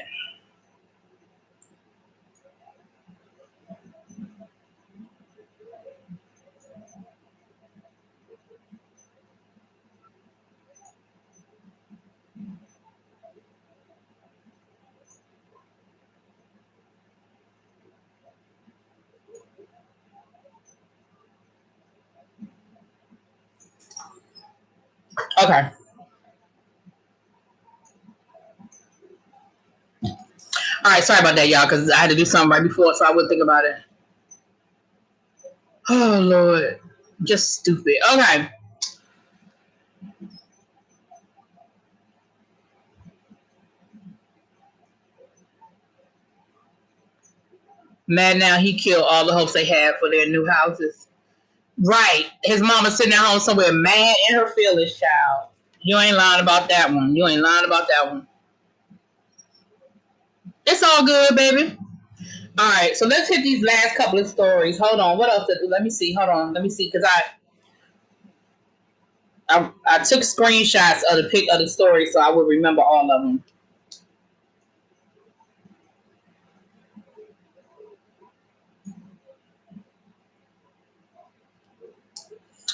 S1: Okay. All right. Sorry about that, y'all, because I had to do something right before, so I wouldn't think about it. Oh Lord, just stupid. Okay. Mad now he killed all the hopes they had for their new houses. Right. His mama sitting at home somewhere mad in her feelings, child. You ain't lying about that one. You ain't lying about that one. It's all good, baby. All right, so let's hit these last couple of stories. Hold on. What else? Let me see. Hold on. Let me see, because I took screenshots of the story so I would remember all of them.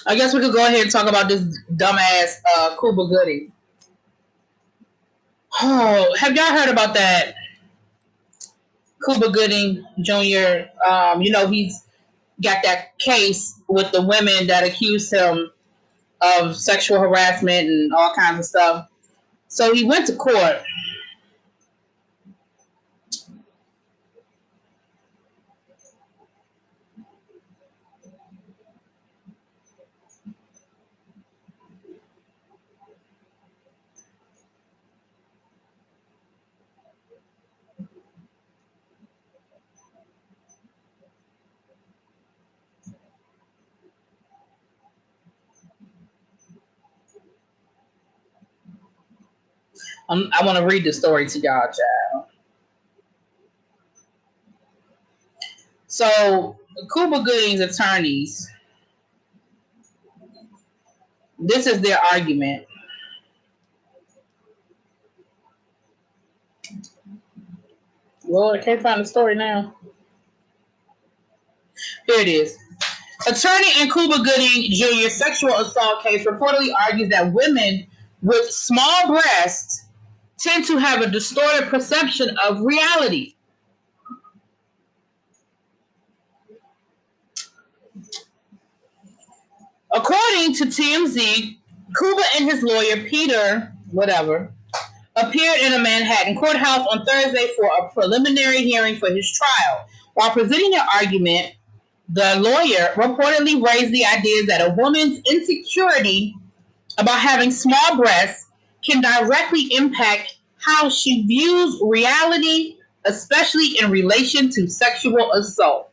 S1: I guess we could go ahead and talk about this dumbass Cuba Gooding. Oh, have y'all heard about that Cuba Gooding Jr.? He's got that case with the women that accused him of sexual harassment and all kinds of stuff. So he went to court. I want to read the story to y'all, child. So, Cuba Gooding's attorneys, this is their argument. Lord, I can't find the story now. Here it is. Attorney in Cuba Gooding Jr. sexual assault case reportedly argues that women with small breasts tend to have a distorted perception of reality. According to TMZ, Cuba and his lawyer, Peter, appeared in a Manhattan courthouse on Thursday for a preliminary hearing for his trial. While presenting their argument, the lawyer reportedly raised the idea that a woman's insecurity about having small breasts can directly impact how she views reality, especially in relation to sexual assault.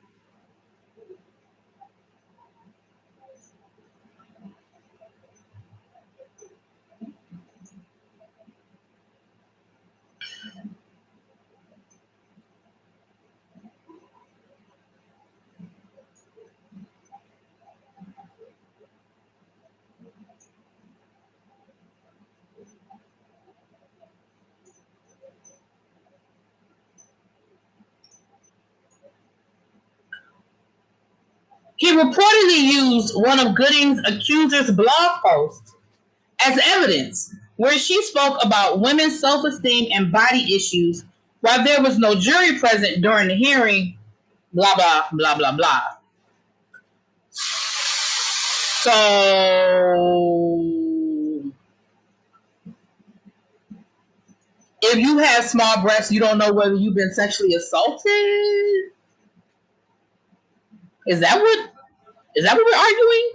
S1: He reportedly used one of Gooding's accuser's blog posts as evidence, where she spoke about women's self-esteem and body issues while there was no jury present during the hearing, blah, blah, blah, blah, blah. So, if you have small breasts, you don't know whether you've been sexually assaulted? Is that what we're arguing?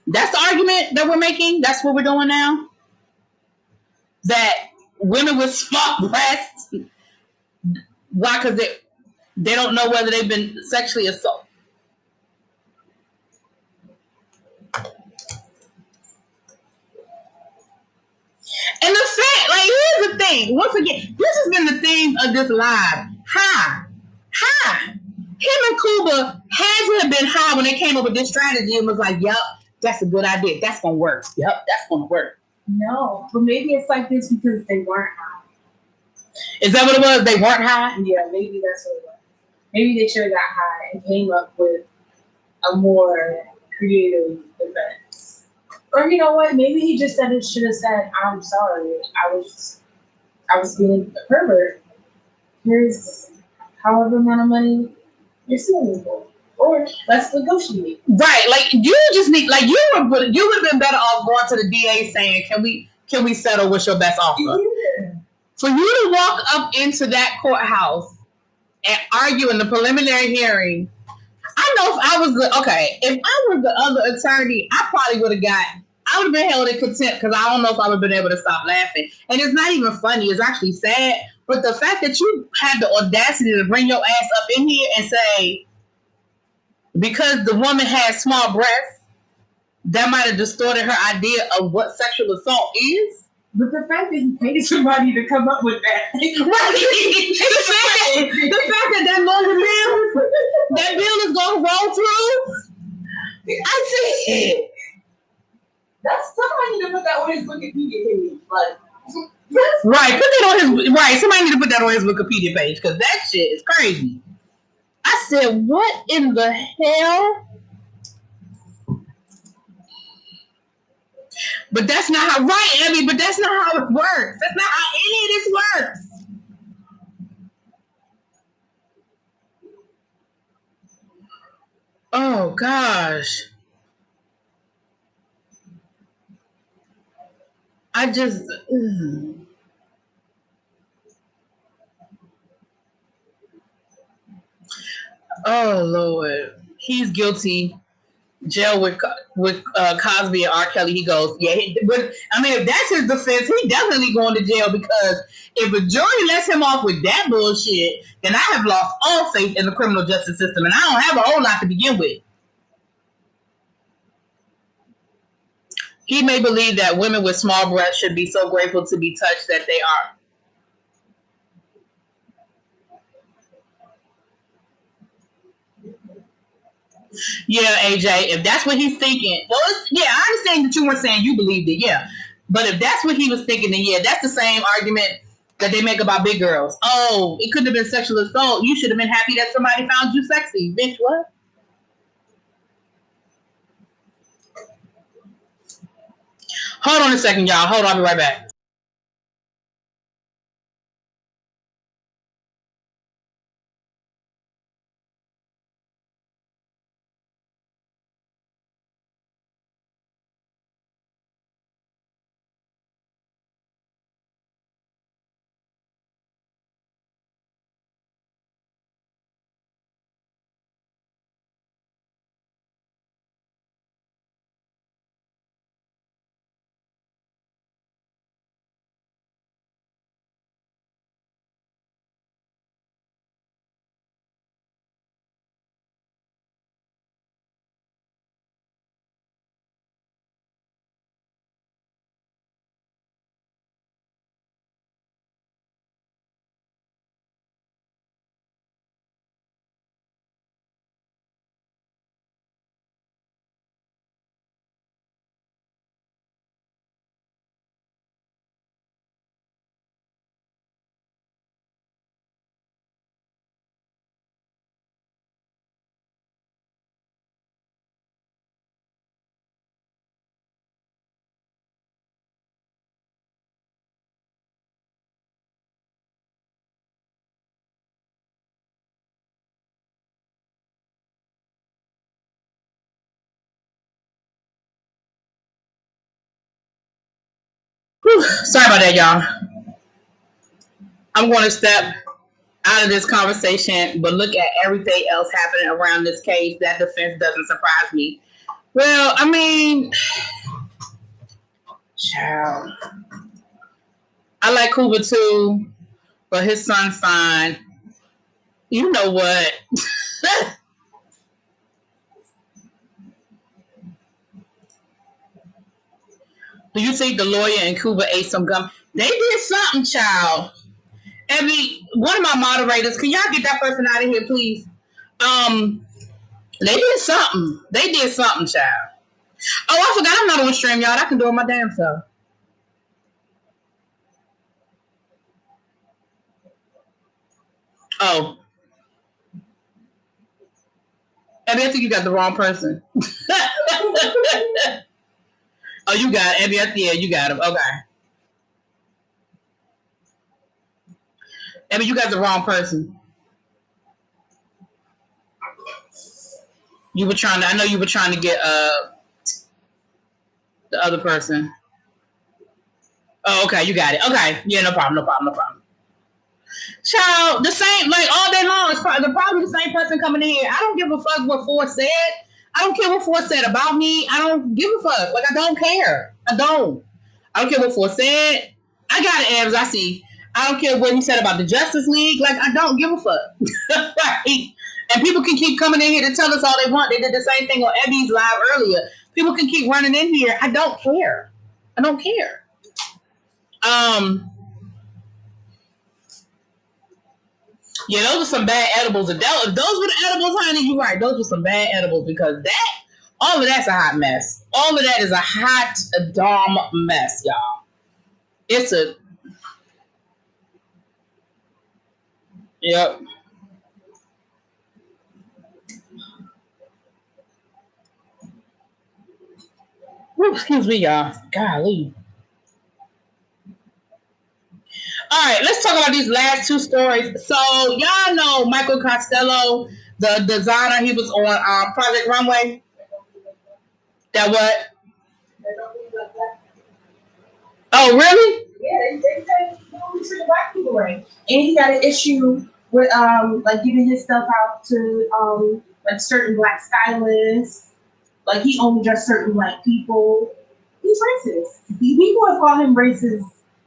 S1: That's the argument that we're making? That's what we're doing now? That women with small breasts, why? Because they don't know whether they've been sexually assaulted. And the fact, like, here's the thing. Once again, this has been the theme of this live. High. Him and Cuba had to have been high when they came up with this strategy and was like, yep, that's a good idea. That's going to work. Yep, that's going to work.
S2: No, but maybe it's like this because they weren't high.
S1: Is that what it was? They weren't high?
S2: Yeah, maybe that's what it was. Maybe they should have got high and came up with a more creative defense. Or you know what? Maybe he just should have said, "I'm sorry. I was being a pervert. Here's however amount of money you're suing me for." Or let's negotiate.
S1: Right, like you just need, like you would have been better off going to the DA saying, "Can we settle? What's your best offer?" Yeah. For you to walk up into that courthouse and argue in the preliminary hearing, I know if I was the other attorney, I probably would have got I would have been held in contempt because I don't know if I would have been able to stop laughing. And it's not even funny. It's actually sad. But the fact that you had the audacity to bring your ass up in here and say, because the woman had small breasts, that might have distorted her idea of what sexual assault is.
S2: But the fact that he paid somebody to come up with that.
S1: Right. the fact that lawyer bill, that bill is going to roll through. I see it.
S2: That's somebody need to put that on his Wikipedia page. Like,
S1: right, put that on his right. Somebody need to put that on his Wikipedia page because that shit is crazy. I said, what in the hell? But that's not how Abby. But that's not how it works. That's not how any of this works. Oh gosh. I just. Oh Lord, he's guilty. Jail with Cosby and R. Kelly. He goes, yeah. But I mean, if that's his defense, he definitely going to jail because if a jury lets him off with that bullshit, then I have lost all faith in the criminal justice system, and I don't have a whole lot to begin with. He may believe that women with small breasts should be so grateful to be touched that they are. Yeah, AJ, if that's what he's thinking, well, I understand that you weren't saying you believed it, yeah. But if that's what he was thinking, then yeah, that's the same argument that they make about big girls. Oh, it couldn't have been sexual assault. You should have been happy that somebody found you sexy. Bitch, what? Hold on a second, y'all. Hold on, I'll be right back. Whew, sorry about that, y'all. I'm going to step out of this conversation, but look at everything else happening around this case. That defense doesn't surprise me. Well, I mean, child. I like Cuba too, but his son's fine. You know what? Do you think the lawyer and Cuba ate some gum? They did something, child. One of my moderators, can y'all get that person out of here, please? They did something. They did something, child. Oh, I forgot I'm not on stream, y'all. I can do it my damn self. Oh. Abby, I think you got the wrong person. Oh, you got it. Abby, yeah, you got him. Okay. Abby, you got the wrong person. I know you were trying to get the other person. Oh, okay, you got it. Okay. Yeah, no problem. Child, the same, like all day long, the problem the same person coming in here. I don't give a fuck what Ford said. I don't care what Ford said about me. I don't give a fuck. Like, I don't care. I don't care what Ford said. I got it, Abs. I see. I don't care what he said about the Justice League. Like, I don't give a fuck. Right? And people can keep coming in here to tell us all they want. They did the same thing on Ebby's live earlier. People can keep running in here. I don't care. I don't care. Yeah, those are some bad edibles. If those were the edibles, honey, you're right. Those were some bad edibles because all of that's a hot mess. All of that is a hot, dumb mess, y'all. It's a... Yep. Ooh, excuse me, y'all. Golly. All right, let's talk about these last two stories. So, y'all know Michael Costello, the designer. He was on Project Runway. That what? Oh, really?
S2: Yeah, they said he only treated black people right, and he got an issue with like giving his stuff out to like certain black stylists. Like he only dressed certain black people. He's racist. People have called him racist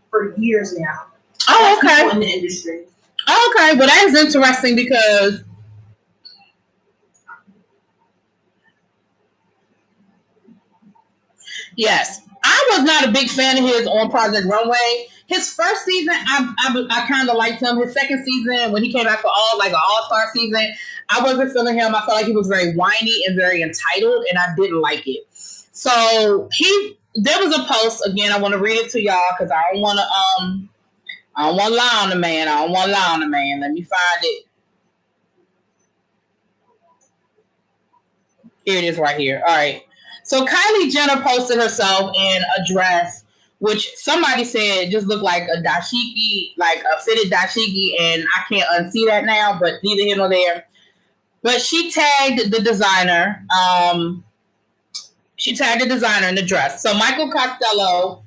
S2: for years now.
S1: Oh, okay.
S2: People in the industry.
S1: Okay, well that is interesting because yes, I was not a big fan of his on Project Runway. His first season, I kind of liked him. His second season, when he came back for an all-star season, I wasn't feeling him. I felt like he was very whiny and very entitled, and I didn't like it. So there was a post again. I want to read it to y'all because I don't want to lie on the man. Let me find it. Here it is right here. All right. So Kylie Jenner posted herself in a dress, which somebody said just looked like a dashiki, like a fitted dashiki, and I can't unsee that now, but neither here nor there. But she tagged the designer. She tagged the designer in the dress. So Michael Costello,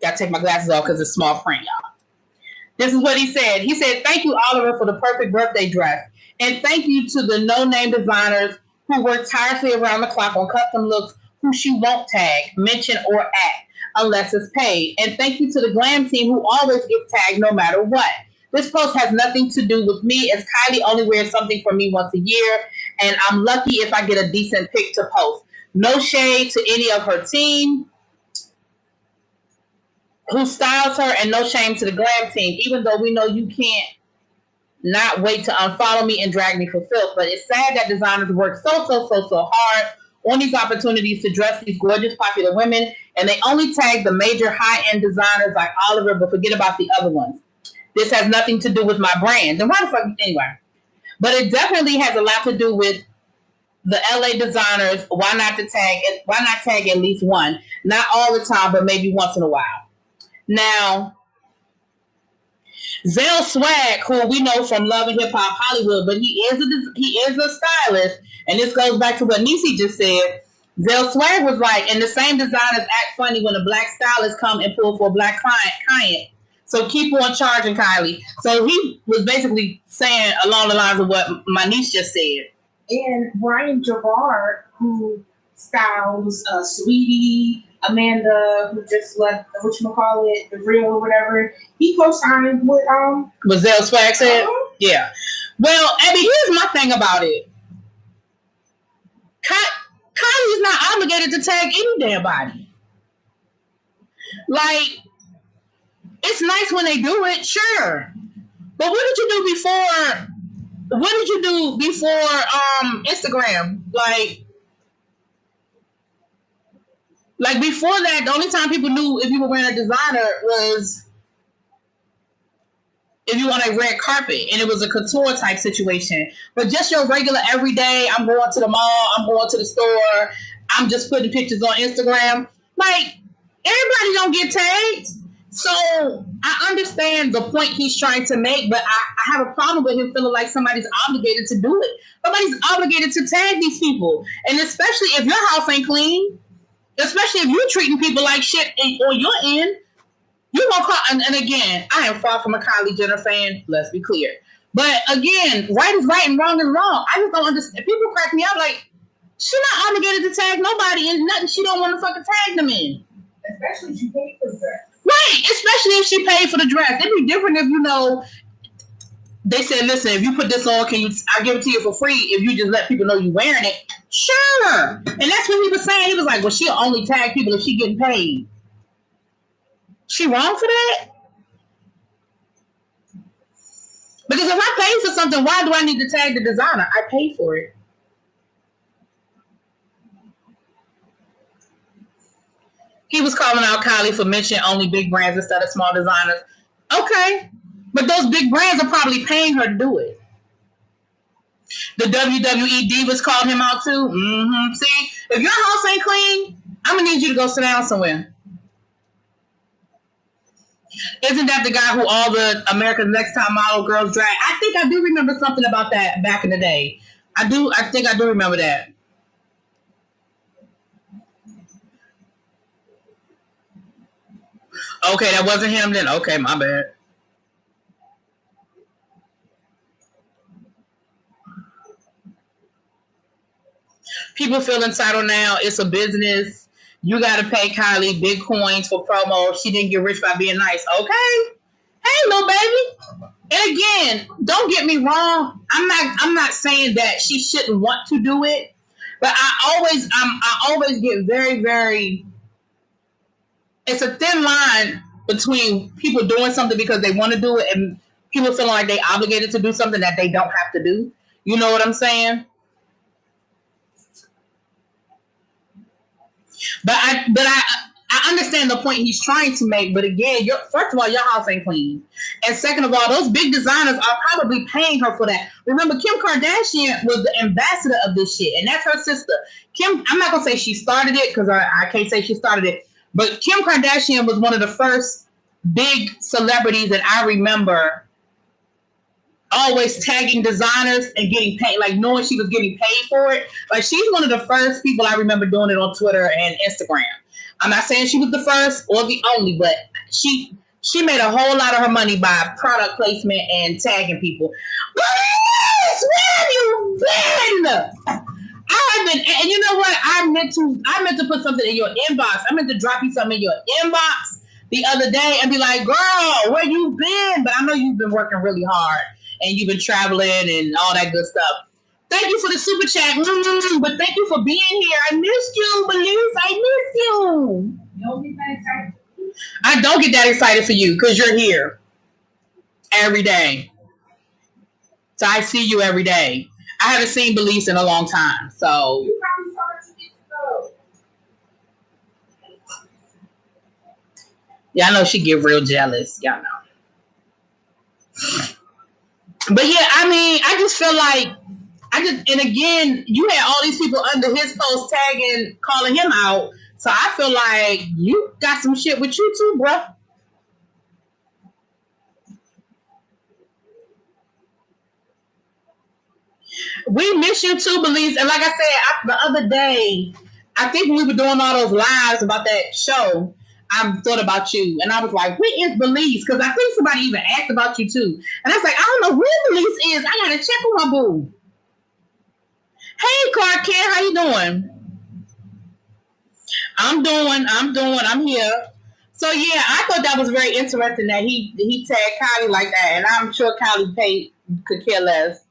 S1: gotta take my glasses off because it's small print, y'all. This is what he said. He said, "Thank you, Oliver, for the perfect birthday dress. And thank you to the no-name designers who work tirelessly around the clock on custom looks who she won't tag, mention, or at unless it's paid. And thank you to the glam team who always gets tagged no matter what. This post has nothing to do with me as Kylie only wears something for me once a year, and I'm lucky if I get a decent pic to post. No shade to any of her team who styles her, and no shame to the glam team, even though we know you can't not wait to unfollow me and drag me for filth. But it's sad that designers work so hard on these opportunities to dress these gorgeous, popular women, and they only tag the major high-end designers like Oliver, but forget about the other ones. This has nothing to do with my brand. Then why the fuck anyway? But it definitely has a lot to do with the LA designers. Why not tag at least one? Not all the time, but maybe once in a while. Now, Zell Swag, who we know from Love and Hip Hop Hollywood, but he is a stylist, and this goes back to what Niecy just said. Zell Swag was like, and the same designers act funny when a black stylist come and pull for a black client. So keep on charging, Kylie. So he was basically saying along the lines of what my niece just said.
S2: And Brian Gerard, who styles Sweetie, Amanda, who just left whatchamacallit, The Real or whatever, he co-signed with
S1: What Zell Swag said? Yeah. Well, Abby, here's my thing about it. Kylie's not obligated to tag any damn body. Like, it's nice when they do it, sure. But what did you do before? What did you do before Instagram? Like before that, the only time people knew if you were wearing a designer was if you were on a red carpet and it was a couture type situation. But just your regular everyday, I'm going to the mall, I'm going to the store, I'm just putting pictures on Instagram. Like, everybody don't get tagged. So I understand the point he's trying to make, but I have a problem with him feeling like somebody's obligated to do it. Nobody's obligated to tag these people. And especially if your house ain't clean, especially if you're treating people like shit on your end, you gonna call. And again, I am far from a Kylie Jenner fan. Let's be clear. But again, right is right and wrong is wrong. I just don't understand. People crack me up like, She not obligated to tag nobody in nothing she don't want to fucking tag them in.
S2: Especially if she paid for the dress.
S1: Right, especially if she paid for the dress. It'd be different if, you know, they said, listen, if you put this on, I'll give it to you for free if you just let people know you wearing it. Sure. And that's what he was saying. He was like, well, she'll only tag people if she getting paid. She wrong for that? Because if I pay for something, why do I need to tag the designer? I paid for it. He was calling out Kylie for mentioning only big brands instead of small designers. Okay. But those big brands are probably paying her to do it. The WWE Divas called him out too. Mm-hmm. See, if your house ain't clean, I'm going to need you to go sit down somewhere. Isn't that the guy who all the America's Next Top Model girls drag? I think I do remember something about that back in the day. I think I do remember that. Okay, that wasn't him then. Okay, my bad. People feel entitled now. It's a business. You got to pay Kylie big coins for promo. She didn't get rich by being nice. Okay. Hey, little baby. And again, don't get me wrong. I'm not saying that she shouldn't want to do it, but I always get very, very. It's a thin line between people doing something because they want to do it and people feeling like they obligated to do something that they don't have to do. You know what I'm saying? But I understand the point he's trying to make. But again, first of all, your house ain't clean, and second of all, those big designers are probably paying her for that. Remember, Kim Kardashian was the ambassador of this shit, and that's her sister. Kim, I'm not gonna say she started it because I can't say she started it, but Kim Kardashian was one of the first big celebrities that I remember always tagging designers and getting paid, like knowing she was getting paid for it. Like she's one of the first people I remember doing it on Twitter and Instagram. I'm not saying she was the first or the only, but she made a whole lot of her money by product placement and tagging people. Please, where have you been? I have been, and you know what? I meant to put something in your inbox. I meant to drop you something in your inbox the other day and be like, girl, where you been? But I know you've been working really hard and you've been traveling and all that good stuff. Thank you for the super chat. But thank you for being here. I missed you, Belize. I missed you.
S2: You don't get that excited?
S1: I don't get that excited for you because you're here every day. So I see you every day. I haven't seen Belize in a long time. So
S2: You probably saw her 2 weeks ago.
S1: yeah, I know she get real jealous. Y'all know. But yeah, I mean, I just feel like and again, you had all these people under his post tagging, calling him out. So I feel like you got some shit with you too, bro. We miss you too, Belize. And like I said, the other day, I think when we were doing all those lives about that show, I thought about you. And I was like, where is Belize? Because I think somebody even asked about you too. And I was like, I don't know where Belize is. I got to check on my boo. Hey, Clark Kent, how you doing? I'm here. So yeah, I thought that was very interesting that he tagged Kylie like that, and I'm sure Kylie could care less.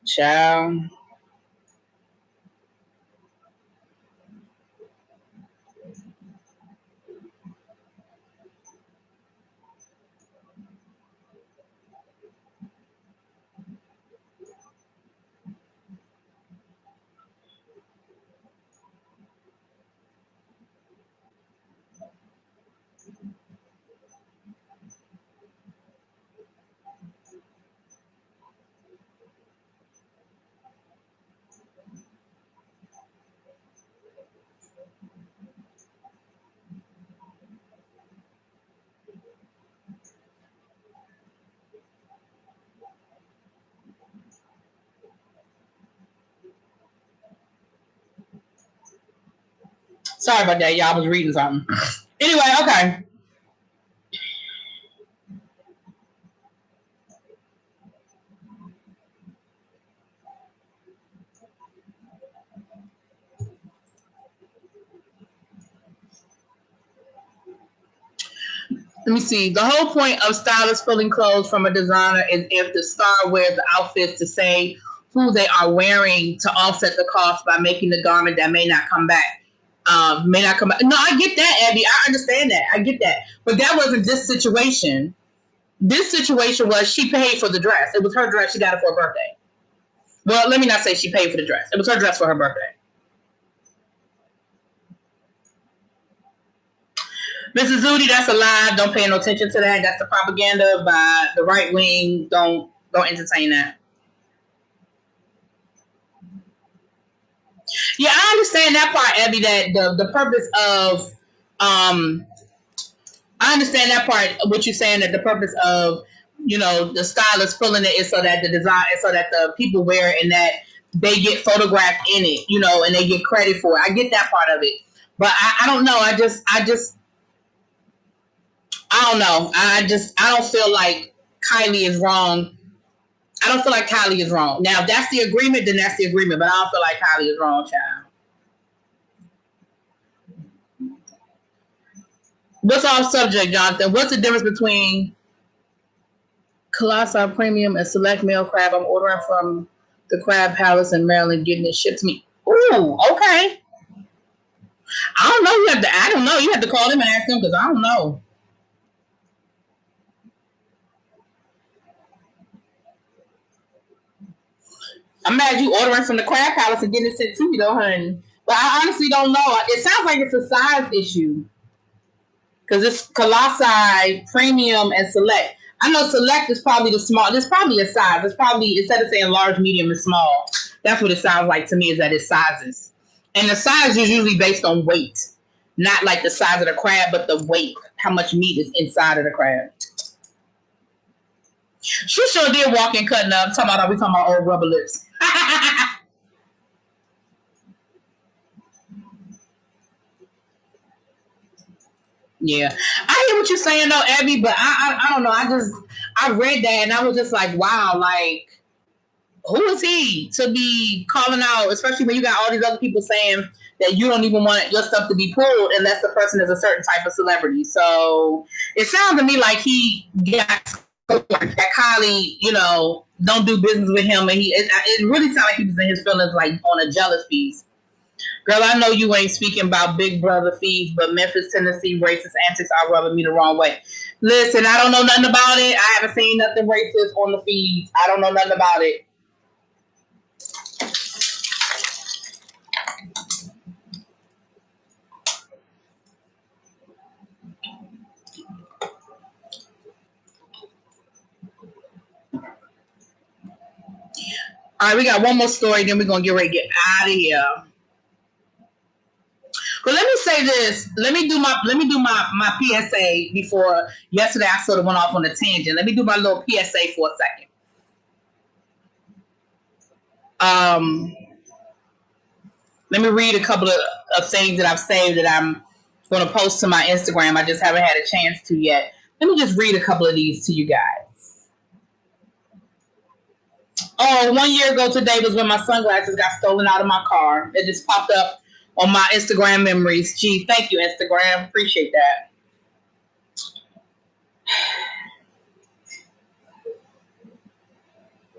S1: Ciao. Sorry about that, y'all. I was reading something. Anyway, okay. Let me see. The whole point of stylists pulling clothes from a designer is if the star wears the outfits to say who they are wearing to offset the cost by making the garment that may not come back. May not come back. No, I get that, Abby. I understand that. I get that. But that wasn't this situation. This situation was she paid for the dress. It was her dress. She got it for her birthday. Well, let me not say she paid for the dress. It was her dress for her birthday. Mrs. Zudi, that's a lie. Don't pay no attention to that. That's the propaganda by the right wing. Don't entertain that. Yeah, I understand that part, Abby. That the purpose of I understand that part. What you're saying, that the purpose of the stylist pulling it is so that the design is so that the people wear it and that they get photographed in it, and they get credit for it. I get that part of it, but I don't know. I don't know. I don't feel like Kylie is wrong. I don't feel like Kylie is wrong. Now, if that's the agreement, then that's the agreement. But I don't feel like Kylie is wrong, child. What's off subject, Jonathan? What's the difference between Colossi Premium and Select Male Crab? I'm ordering from the Crab Palace in Maryland, getting it shipped to me. Ooh, okay. I don't know. I don't know. You have to call them and ask them because I don't know. I'm mad you ordering from the Crab Palace and getting it sent to you, though, honey. But I honestly don't know. It sounds like it's a size issue. Because it's Colossi, Premium, and Select. I know Select is probably the small. There's probably a size. It's probably, instead of saying large, medium, and small, that's what it sounds like to me, is that it's sizes. And the size is usually based on weight. Not like the size of the crab, but the weight. How much meat is inside of the crab. She sure did walk in cutting up. We talking about old rubber lips. Yeah, I hear what you're saying though, Abby, but I don't know. I read that and I was just like, wow, like who is he to be calling out, especially when you got all these other people saying that you don't even want your stuff to be pulled unless the person is a certain type of celebrity. So it sounds to me like he got that Kylie, don't do business with him, and it really sounds like he was in his feelings, like on a jealous piece. Girl, I know you ain't speaking about Big Brother feeds, but Memphis, Tennessee racist antics are rubbing me the wrong way. Listen, I don't know nothing about it. I haven't seen nothing racist on the feeds. I don't know nothing about it. All right, we got one more story, then we're going to get ready to get out of here. But let me say this. Let me do my PSA before yesterday I sort of went off on a tangent. Let me do my little PSA for a second. Let me read a couple of things that I've saved that I'm going to post to my Instagram. I just haven't had a chance to yet. Let me just read a couple of these to you guys. Oh, 1 year ago today was when my sunglasses got stolen out of my car. It just popped up on my Instagram memories. Gee, thank you, Instagram. Appreciate that.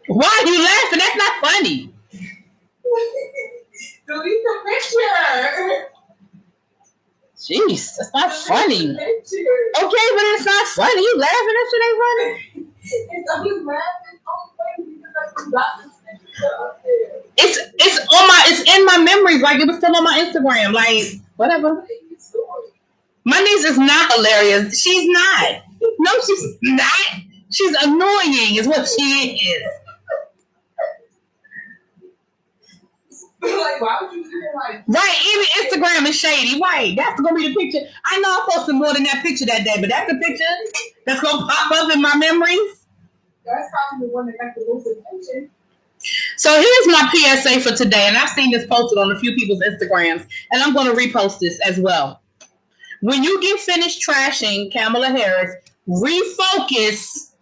S1: Why are you laughing? That's not funny.
S2: Delete the picture.
S1: Jeez, that's not funny. Okay, but it's not funny. You laughing? That shit ain't funny.
S2: It's always laughing. Because I got this picture up there.
S1: It's in my memories. Like it was still on my Instagram. Like whatever. My niece is not hilarious. She's not. No, she's not. She's annoying. Is what she is.
S2: Like, why would you do it like?
S1: Right, even Instagram is shady. Right, that's gonna be the picture. I know I posted more than that picture that day, but that's the picture that's gonna pop up in my memories.
S2: That's probably the one that got the most attention.
S1: So here's my PSA for today, and I've seen this posted on a few people's Instagrams, and I'm going to repost this as well. When you get finished trashing Kamala Harris, refocus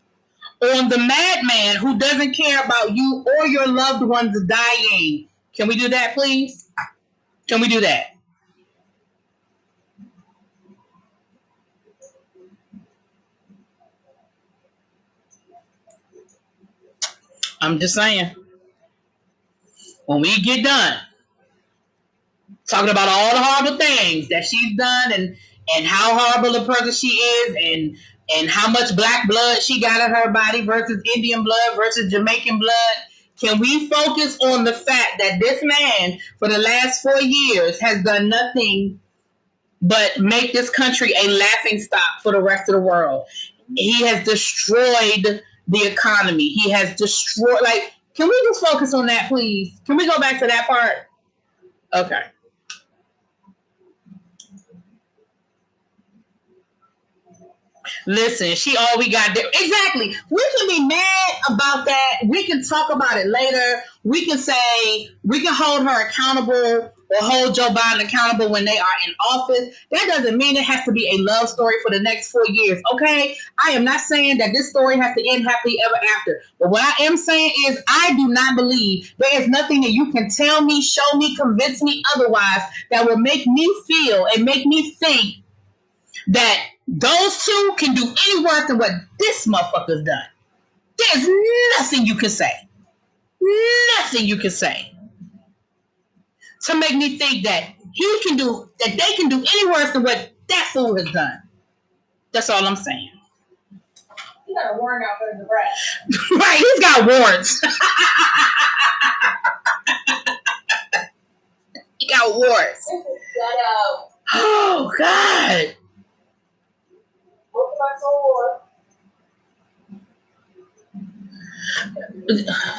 S1: on the madman who doesn't care about you or your loved ones dying. Can we do that, please? Can we do that? I'm just saying. When we get done talking about all the horrible things that she's done and how horrible a person she is and how much black blood she got in her body versus Indian blood versus Jamaican blood, can we focus on the fact that this man for the last 4 years has done nothing but make this country a laughing stock for the rest of the world? He has destroyed the economy. He has destroyed, like, can we just focus on that, please? Can we go back to that part? Okay. Listen, she all we got there. Exactly. We can be mad about that. We can talk about it later. We can say, we can hold her accountable or hold Joe Biden accountable when they are in office. That doesn't mean it has to be a love story for the next 4 years, okay? I am not saying that this story has to end happily ever after. But what I am saying is I do not believe there is nothing that you can tell me, show me, convince me otherwise that will make me feel and make me think that those two can do any worse than what this motherfucker's done. There's nothing you can say. Nothing you can say to make me think that he can do, that they can do any worse than what that fool has done. That's all I'm saying.
S2: He got a warrant out for the breath.
S1: Right, he's got warrants. He got warrants. Oh, God.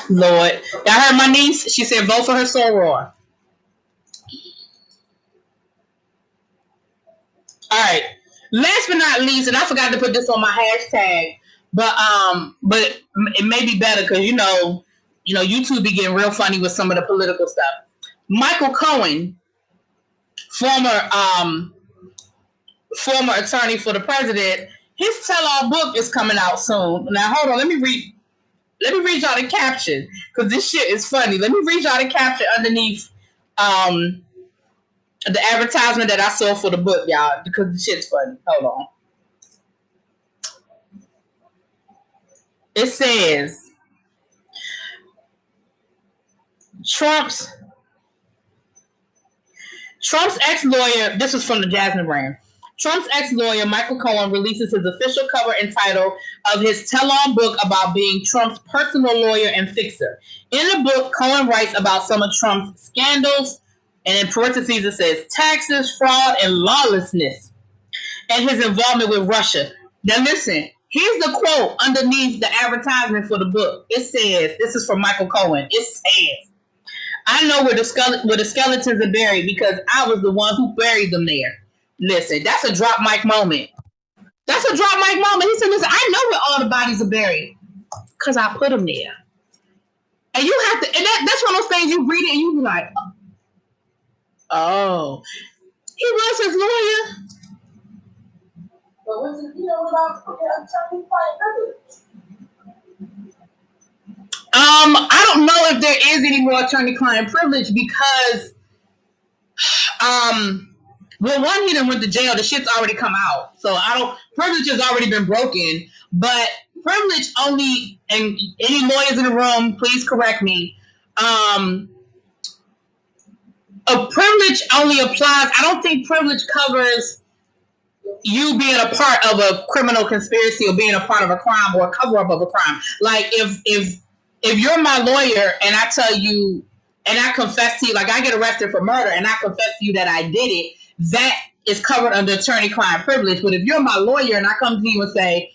S1: Lord. I heard my niece, she said vote for her soror. All right. Last but not least, and I forgot to put this on my hashtag, but it may be better because you know YouTube be getting real funny with some of the political stuff. Michael Cohen, former attorney for the president, his tell-all book is coming out soon. Now hold on, let me read y'all the caption because this shit is funny. Let me read y'all the caption underneath the advertisement that I saw for the book, y'all, because the shit's funny. Hold on. It says Trump's ex-lawyer, this is from the Jasmine brand. Trump's ex-lawyer, Michael Cohen, releases his official cover and title of his tell-all book about being Trump's personal lawyer and fixer. In the book, Cohen writes about some of Trump's scandals, and in parentheses it says taxes, fraud, and lawlessness, and his involvement with Russia. Now listen, here's the quote underneath the advertisement for the book. It says, this is from Michael Cohen, it says, I know where the skeletons are buried because I was the one who buried them there. Listen, that's a drop mic moment. That's a drop mic moment. He said, listen, I know where all the bodies are buried because I put them there. And you have to, and that's one of those things you read it and you be like, oh, he was his lawyer.
S2: But what's it, about attorney-client privilege?
S1: I don't know if there is any more attorney-client privilege because, well, one, he done went to jail. The shit's already come out. So privilege has already been broken. But privilege only, and any lawyers in the room, please correct me. A privilege only applies. I don't think privilege covers you being a part of a criminal conspiracy or being a part of a crime or a cover-up of a crime. Like if you're my lawyer and I tell you and I confess to you, like I get arrested for murder and I confess to you that I did it, that is covered under attorney-client privilege. But if you're my lawyer and I come to you and say,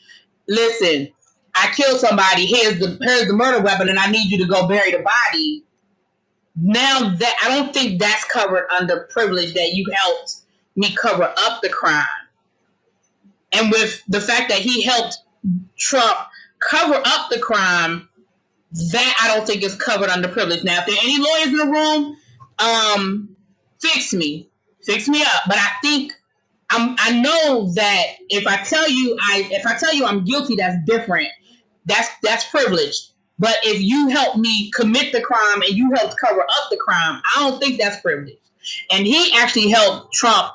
S1: listen, I killed somebody, here's the murder weapon and I need you to go bury the body, now that I don't think that's covered under privilege, that you helped me cover up the crime. And with the fact that he helped Trump cover up the crime, that I don't think is covered under privilege. Now, if there are any lawyers in the room, fix me up. But I think I know that if I tell you I'm guilty, that's different. That's privilege. But if you help me commit the crime and you helped cover up the crime, I don't think that's privilege. And he actually helped Trump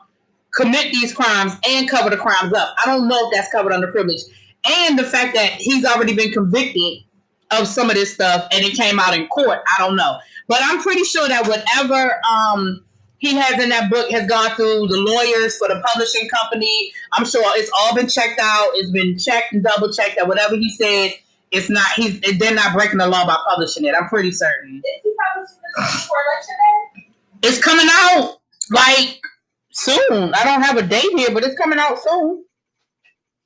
S1: commit these crimes and cover the crimes up. I don't know if that's covered under privilege. And the fact that he's already been convicted of some of this stuff and it came out in court, I don't know. But I'm pretty sure that whatever he has in that book has gone through the lawyers for the publishing company. I'm sure it's all been checked out. It's been checked and double checked that whatever he said, they're not breaking the law by publishing it. I'm pretty certain.
S2: Is he publishing this before election day?
S1: It's coming out like soon. I don't have a date here, but it's coming out soon.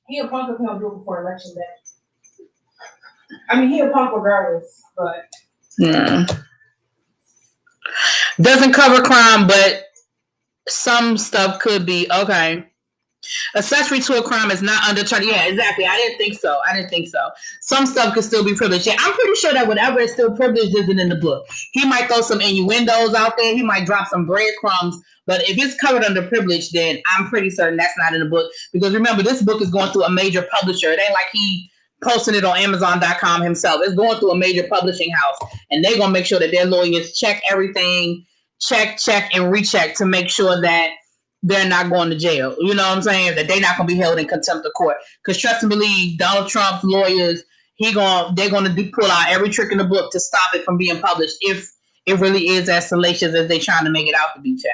S2: He a punk if he don't do it before election day. I mean, he a punk regardless, but
S1: yeah. Doesn't cover crime, but some stuff could be okay. Accessory to a crime is not under charge. Yeah, exactly. I didn't think so. Some stuff could still be privileged. Yeah, I'm pretty sure that whatever is still privileged isn't in the book. He might throw some innuendos out there. He might drop some breadcrumbs. But if it's covered under privilege, then I'm pretty certain that's not in the book. Because remember, this book is going through a major publisher. It ain't like he posting it on Amazon.com himself. It's going through a major publishing house. And they're going to make sure that their lawyers check everything, check, and recheck to make sure that they're not going to jail. You know what I'm saying? That they're not going to be held in contempt of court. Because trust and believe, Donald Trump's lawyers, they're going to pull out every trick in the book to stop it from being published if it really is as salacious as they're trying to make it out to be, child.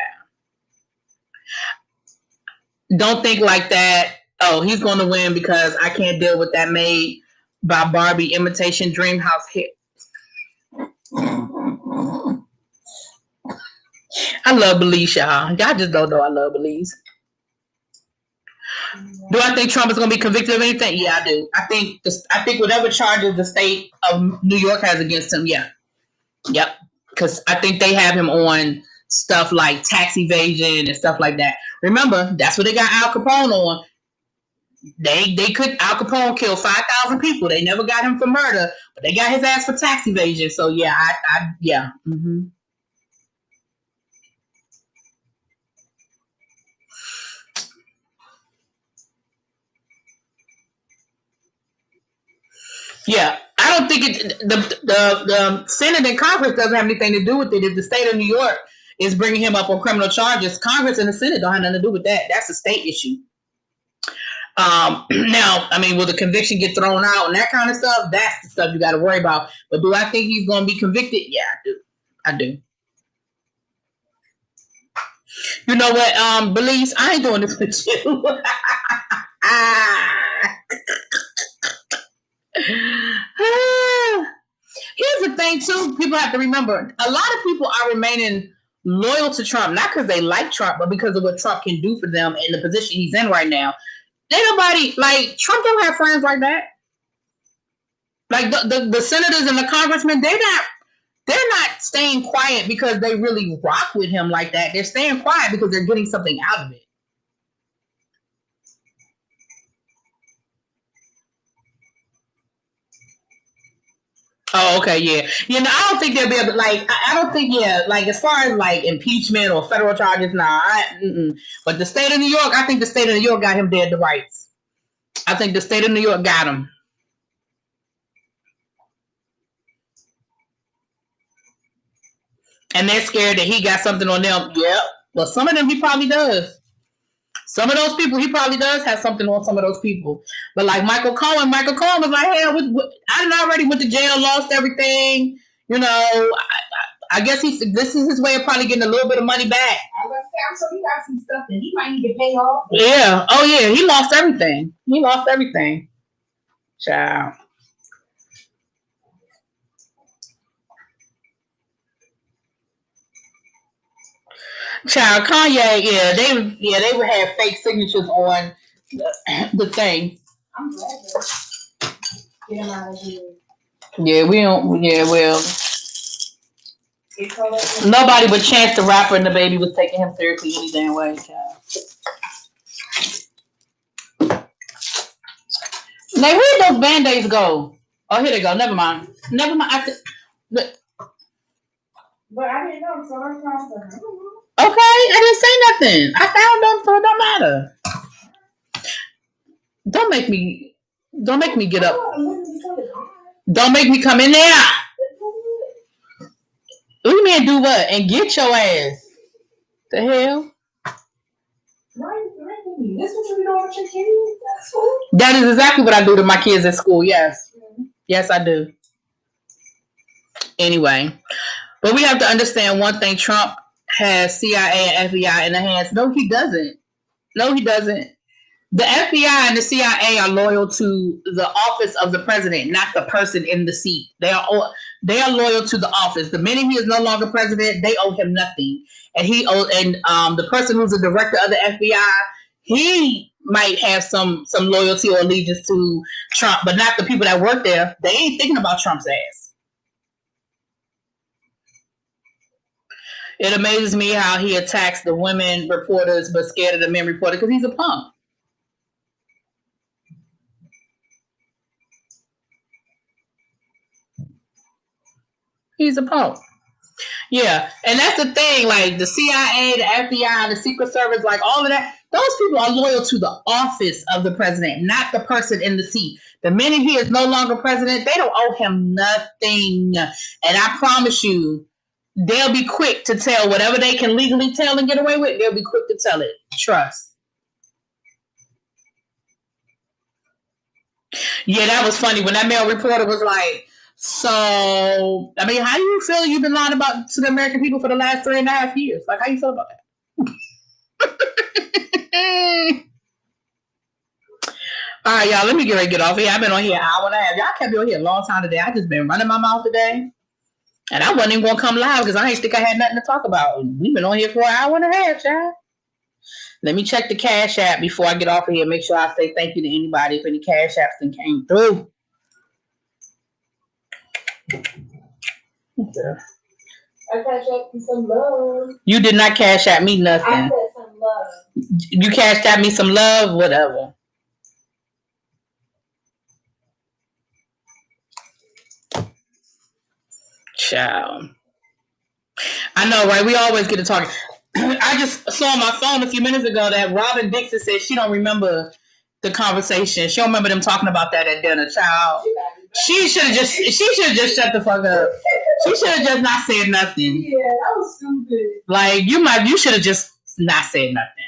S1: Don't think like that. Oh, he's going to win because I can't deal with that made by Barbie imitation dream house hit. I love Belize, y'all. Y'all just don't know I love Belize. Do I think Trump is going to be convicted of anything? Yeah, I do. I think whatever charges the state of New York has against him, yeah. Yep. Because I think they have him on stuff like tax evasion and stuff like that. Remember, that's what they got Al Capone on. Al Capone killed 5,000 people. They never got him for murder, but they got his ass for tax evasion. So yeah, yeah. Mm-hmm. Yeah, I don't think the Senate and Congress doesn't have anything to do with it. If the state of New York is bringing him up on criminal charges, Congress and the Senate don't have nothing to do with that. That's a state issue. Now, I mean, will the conviction get thrown out and that kind of stuff? That's the stuff you got to worry about. But do I think he's going to be convicted? Yeah, I do. You know what, Belize? I ain't doing this with you. Here's the thing, too. People have to remember, a lot of people are remaining loyal to Trump, not because they like Trump, but because of what Trump can do for them in the position he's in right now. Ain't nobody, like, Trump don't have friends like that. Like, the senators and the congressmen, they're not staying quiet because they really rock with him like that. They're staying quiet because they're getting something out of it. Oh, okay, yeah. You know, I don't think they'll be able to, like, I don't think, yeah, like, as far as, like, impeachment or federal charges, nah, But the state of New York, I think the state of New York got him dead to rights. I think the state of New York got him. And they're scared that he got something on them. Yep. Well, some of them he probably does. Some of those people, he probably does have something on some of those people. But like Michael Cohen was like, hell, I already went to jail, lost everything. You know, I guess this is his way of probably getting a little bit of money back.
S2: I was say, I'm sure he got some stuff that he might need to pay off.
S1: Yeah. Oh, yeah. He lost everything. Child. Child, Kanye, they would have fake signatures on the thing.
S2: I'm glad that get him out of here.
S1: Yeah, we don't. Yeah, well, nobody but Chance the Rapper and the Baby was taking him seriously any damn way, child. Now, where'd those Band-Aids go? Oh, here they go. Never mind. Never mind.
S2: But I didn't know, so I'm confident.
S1: Okay, I didn't say nothing. I found them, so it don't matter. Don't make me get up. Don't make me come in there. What do you mean do what? And get your ass. The hell?
S2: This what you be doing with your kids at school?
S1: That is exactly what I do to my kids at school, yes. Mm-hmm. Yes, I do. Anyway. But we have to understand one thing. Trump has CIA and FBI in the hands. No, he doesn't. No, he doesn't. The FBI and the CIA are loyal to the office of the president, not the person in the seat. They are loyal to the office. The minute he is no longer president, they owe him nothing. And the person who's the director of the FBI, he might have some loyalty or allegiance to Trump, but not the people that work there. They ain't thinking about Trump's ass. It amazes me how he attacks the women reporters, but scared of the men reporter because he's a punk. He's a punk. Yeah, and that's the thing. Like the CIA, the FBI, the Secret Service, like all of that. Those people are loyal to the office of the president, not the person in the seat. The minute he is no longer president, they don't owe him nothing. And I promise you, they'll be quick to tell whatever they can legally tell and get away with. They'll be quick to tell it. Trust. Yeah, that was funny when that male reporter was like, so, I mean, how do you feel you've been lying about to the American people for the last 3.5 years? Like, how you feel about that? All right, y'all, let me get off here. I've been on here an hour and a half. Y'all kept me on here a long time today. I just been running my mouth today. And I wasn't even going to come live because I didn't think I had nothing to talk about. We've been on here for an hour and a half, y'all. Let me check the Cash App before I get off of here. Make sure I say thank you to anybody if any Cash Apps that came through.
S2: I Cash App you some love.
S1: You did not Cash App me nothing.
S2: I said some love.
S1: You Cashed App me some love, whatever. Child. I know, right? We always get to talking. I just saw on my phone a few minutes ago that Robin Dixon said she don't remember the conversation. She don't remember them talking about that at dinner. Child. She should have just shut the fuck up. She should have just not said nothing.
S2: Yeah, that was stupid.
S1: Like you should have just not said nothing.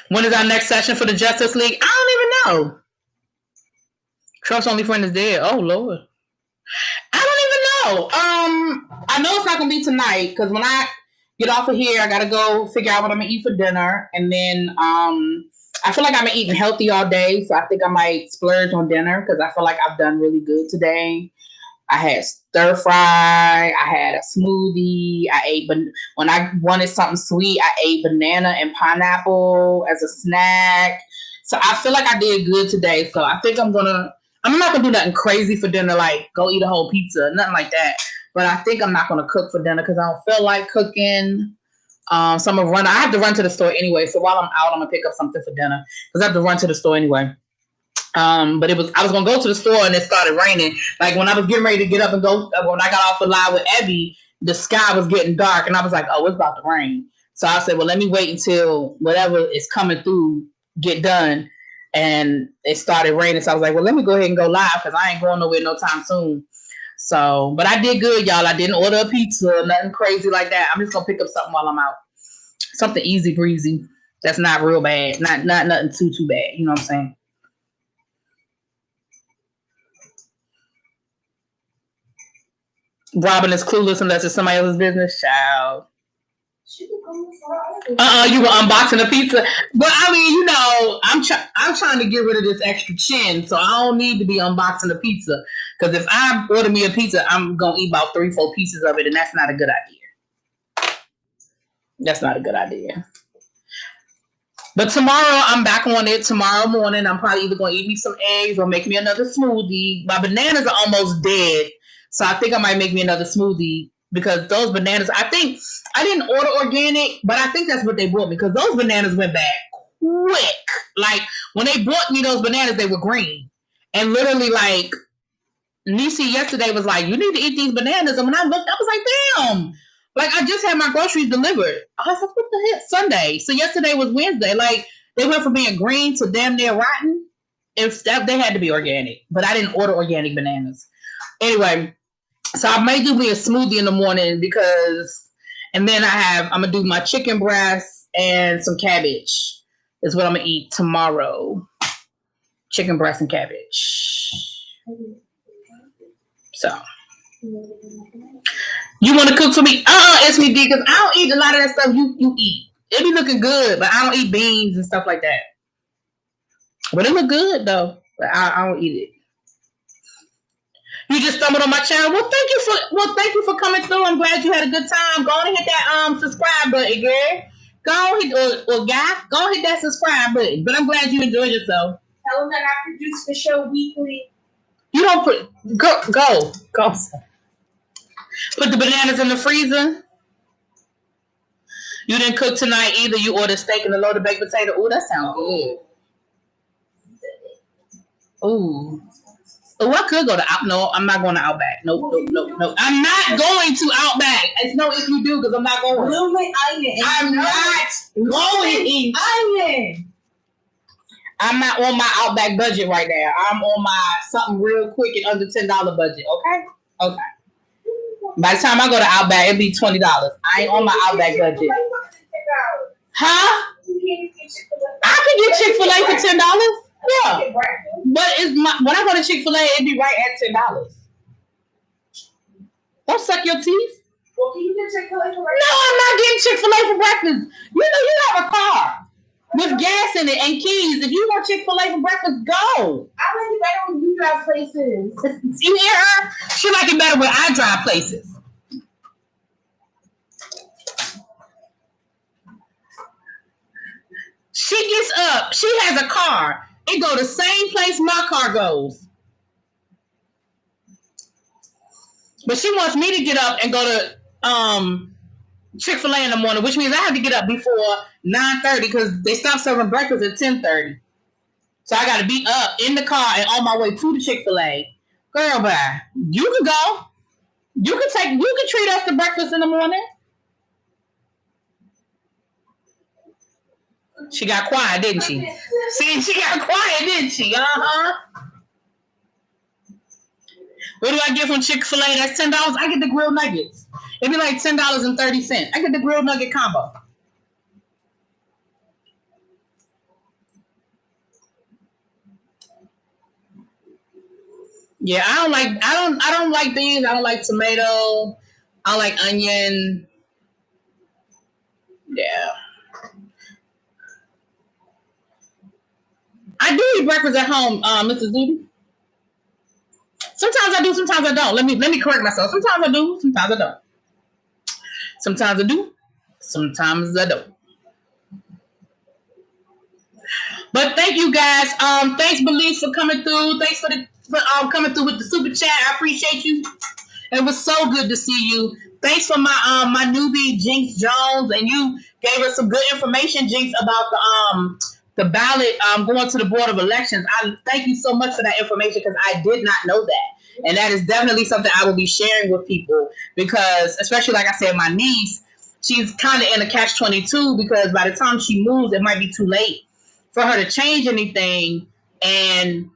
S1: When is our next session for the Justice League? I don't even know. Trump's only friend is dead. Oh Lord. I don't even know. I know it's not gonna be tonight because when I get off of here, I gotta go figure out what I'm gonna eat for dinner, and then I feel like I've been eating healthy all day, so I think I might splurge on dinner because I feel like I've done really good today. I had stir fry. I had a smoothie. I ate, when I wanted something sweet, I ate banana and pineapple as a snack. So I feel like I did good today. So I think I'm not gonna do nothing crazy for dinner, like go eat a whole pizza, nothing like that. But I think I'm not gonna cook for dinner because I don't feel like cooking. So I'm gonna run. I have to run to the store anyway. So while I'm out, I'm gonna pick up something for dinner because I have to run to the store anyway. But I was gonna go to the store and it started raining. Like when I was getting ready to get up and go, when I got off the line with Abby, the sky was getting dark and I was like, oh, it's about to rain. So I said, well, let me wait until whatever is coming through get done. And it started raining. So I was like, well, let me go ahead and go live because I ain't going nowhere no time soon. So, but I did good, y'all. I didn't order a pizza, nothing crazy like that. I'm just gonna pick up something while I'm out. Something easy breezy. That's not real bad. Not nothing too bad. You know what I'm saying? Robin is clueless unless it's somebody else's business. Child. You were unboxing a pizza. But I mean, you know, I'm trying to get rid of this extra chin, so I don't need to be unboxing a pizza. Because if I order me a pizza, I'm gonna eat about 3-4 pieces of it, and that's not a good idea. That's not a good idea. But tomorrow I'm back on it. Tomorrow morning I'm probably either gonna eat me some eggs or make me another smoothie. My bananas are almost dead. So I think I might make me another smoothie because those bananas, I think I didn't order organic, but I think that's what they brought me because those bananas went bad quick. Like when they brought me those bananas, they were green. And literally like Nisi yesterday was like, you need to eat these bananas. And when I looked, I was like, damn. Like I just had my groceries delivered. I was like, what the heck? Sunday. So yesterday was Wednesday. Like they went from being green to damn near rotten. If that they had to be organic. But I didn't order organic bananas. Anyway, so I may do me a smoothie in the morning because, and then I'm gonna do my chicken breast and some cabbage is what I'm gonna eat tomorrow. Chicken breast and cabbage. So, you want to cook for me? It's me, D, because I don't eat a lot of that stuff you eat. It be looking good, but I don't eat beans and stuff like that. But it look good though, but I don't eat it. You just stumbled on my channel. Well, thank you for coming through. I'm glad you had a good time. Go on and hit that subscribe button, girl. Go on hit guy. Go on hit that subscribe button. But I'm glad you enjoyed yourself.
S2: Tell them that I produce the show weekly.
S1: You don't go. Put the bananas in the freezer. You didn't cook tonight either. You ordered steak and a load of baked potato. Ooh, that sounds good. Ooh. Oh, I could go to No, I'm not going to Outback. No. I'm not going to Outback. It's no if you do because I'm not going. I'm not going. Onion. I'm not on my Outback budget right now. I'm on my something real quick and under $10 budget. Okay. By the time I go to Outback, it'll be $20. I ain't on my Outback budget. Huh? I can get Chick-fil-A for $10. Yeah, but when I go to Chick-fil-A, it'd be right at $10. Don't suck your teeth.
S2: Well, can you get Chick-fil-A for breakfast?
S1: No, I'm not getting Chick-fil-A for breakfast. You know you have a car with gas in it and keys. If you want Chick-fil-A for breakfast, go.
S2: I like it better when you drive places.
S1: You hear her? She like it better when I drive places. She gets up. She has a car. It go the same place my car goes. But she wants me to get up and go to Chick-fil-A in the morning, which means I have to get up before 9:30 because they stop serving breakfast at 10:30. So I got to be up in the car and on my way to the Chick-fil-A. Girl, bye. You can go. You can treat us to breakfast in the morning. She got quiet, didn't she? See, she got quiet, didn't she? What do I get from Chick-fil-A? That's $10. I get the grilled nuggets. It'd be like $10.30. I get the grilled nugget combo. Yeah, I don't like beans. I don't like tomato. I don't like onion. Yeah. I do eat breakfast at home, Mrs. Zuby. Sometimes I do, sometimes I don't. Let me correct myself. Sometimes I do, sometimes I don't. Sometimes I do, sometimes I don't. But thank you guys. Thanks, Belize, for coming through. Thanks for coming through with the super chat. I appreciate you. It was so good to see you. Thanks for my newbie Jinx Jones, and you gave us some good information, Jinx, about the ballot going to the Board of Elections. I thank you so much for that information because I did not know that. And that is definitely something I will be sharing with people because, especially like I said, my niece, she's kind of in a catch-22 because by the time she moves, it might be too late for her to change anything. And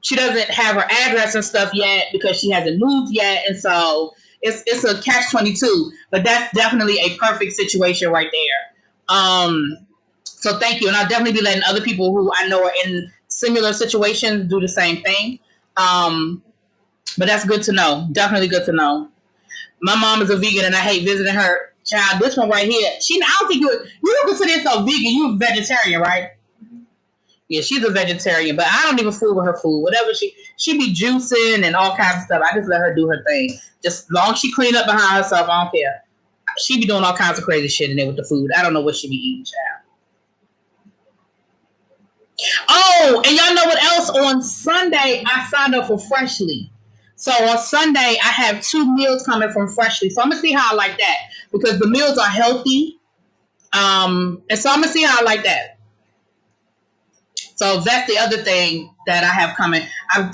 S1: she doesn't have her address and stuff yet because she hasn't moved yet. And so it's a catch-22. But that's definitely a perfect situation right there. So thank you. And I'll definitely be letting other people who I know are in similar situations do the same thing. But that's good to know. Definitely good to know. My mom is a vegan and I hate visiting her. Child, this one right here. I don't think you don't consider yourself vegan. You're a vegetarian, right? Yeah, she's a vegetarian, but I don't even fool with her food. Whatever she be juicing and all kinds of stuff. I just let her do her thing. Just as long as she clean up behind herself, I don't care. She be doing all kinds of crazy shit in there with the food. I don't know what she be eating, child. Oh, and y'all know what else? On Sunday, I signed up for Freshly. So on Sunday, I have 2 meals coming from Freshly. So I'm going to see how I like that. Because the meals are healthy. And so I'm going to see how I like that. So that's the other thing that I have coming. I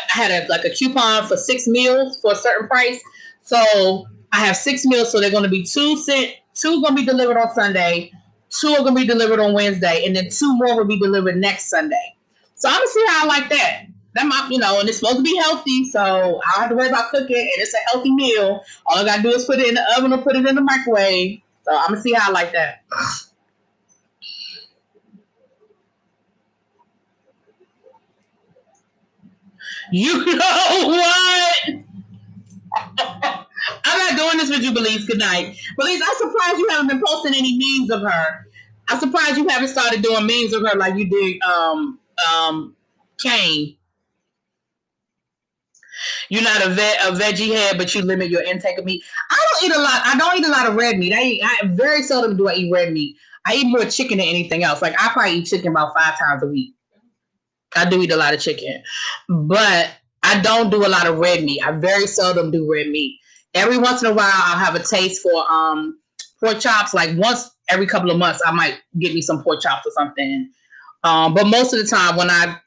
S1: had a coupon for 6 meals for a certain price. So I have 6 meals. So they're going to be 2 going to be delivered on Sunday, 2 are going to be delivered on Wednesday, and then 2 more will be delivered next Sunday. So I'm gonna see how I like that. That might, and it's supposed to be healthy, so I don't have to worry about cooking, and it's a healthy meal. All I gotta do is put it in the oven or put it in the microwave. So I'm gonna see how I like that. You know what? I'm not doing this with you, Belize. Good night. Belize, I'm surprised you haven't been posting any memes of her. I'm surprised you haven't started doing memes of her like you did Kane. You're not a veggie head, but you limit your intake of meat. I don't eat a lot of red meat. I very seldom do I eat red meat. I eat more chicken than anything else. Like I probably eat chicken about 5 times a week. I do eat a lot of chicken, but I don't do a lot of red meat. I very seldom do red meat. Every once in a while, I'll have a taste for pork chops. Like once every couple of months, I might get me some pork chops or something. But most of the time, when I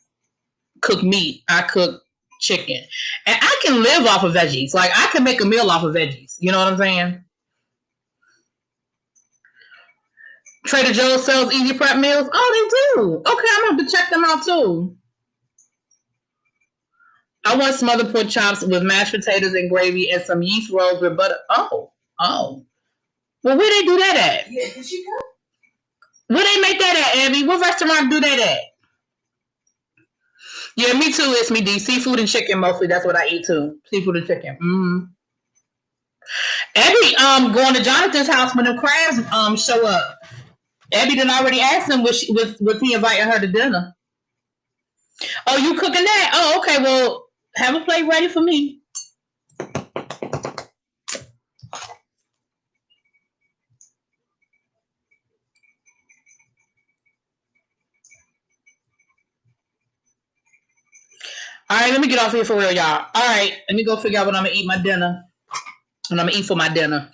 S1: cook meat, I cook chicken. And I can live off of veggies. Like I can make a meal off of veggies. You know what I'm saying? Trader Joe's sells easy prep meals. Oh, they do. Okay, I'm gonna have to check them out too. I want smothered pork chops with mashed potatoes and gravy and some yeast rolls with butter. Oh. Well, where they do that at?
S2: Yeah, did she go?
S1: Where they make that at, Abby? What restaurant do that at? Yeah, me too. It's me, D. Seafood and chicken mostly. That's what I eat too. Seafood and chicken. Abby, going to Jonathan's house when the crabs show up. Abby done already asked him was he inviting her to dinner. Oh, you cooking that? Oh, okay. Well, have a plate ready for me. All right, let me get off here for real, y'all. All right, let me go figure out what I'm gonna eat my dinner. What I'm gonna eat for my dinner.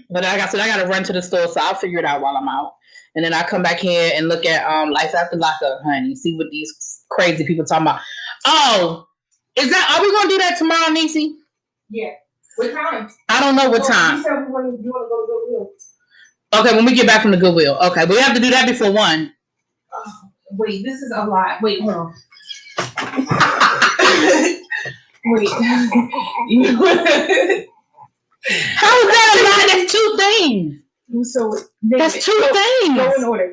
S1: But like I said, I gotta run to the store, so I'll figure it out while I'm out. And then I come back here and look at Life After Lockup, honey. See what these crazy people talking about. Oh, are we gonna do that tomorrow, Niecy?
S2: Yeah. What time?
S1: I don't know what time.
S2: You said you want to go to Goodwill.
S1: Okay, when we get back from the Goodwill. Okay, but we have to do that before 1.
S2: Wait, this is a lot. Wait, hold on. Wait.
S1: How is that a lot? That's 2 things.
S2: So
S1: that's 2 things.
S2: Go in order.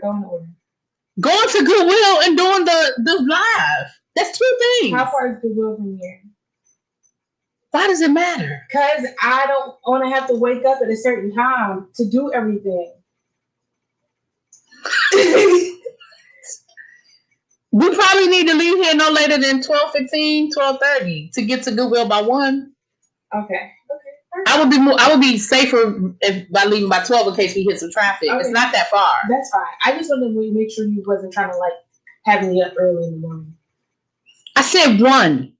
S1: Going to Goodwill and doing the live. That's 2 things.
S2: How far is Goodwill from here?
S1: Why does it matter?
S2: Because I don't want to have to wake up at a certain time to do everything.
S1: We probably need to leave here no later than 12:15, 12:30 to get to Goodwill by 1.
S2: Okay.
S1: I would be safer by leaving by 12 in case we hit some traffic. Okay. It's not that far.
S2: That's fine. I just wanted to make sure you wasn't trying to have me up early in the morning.
S1: I said 1.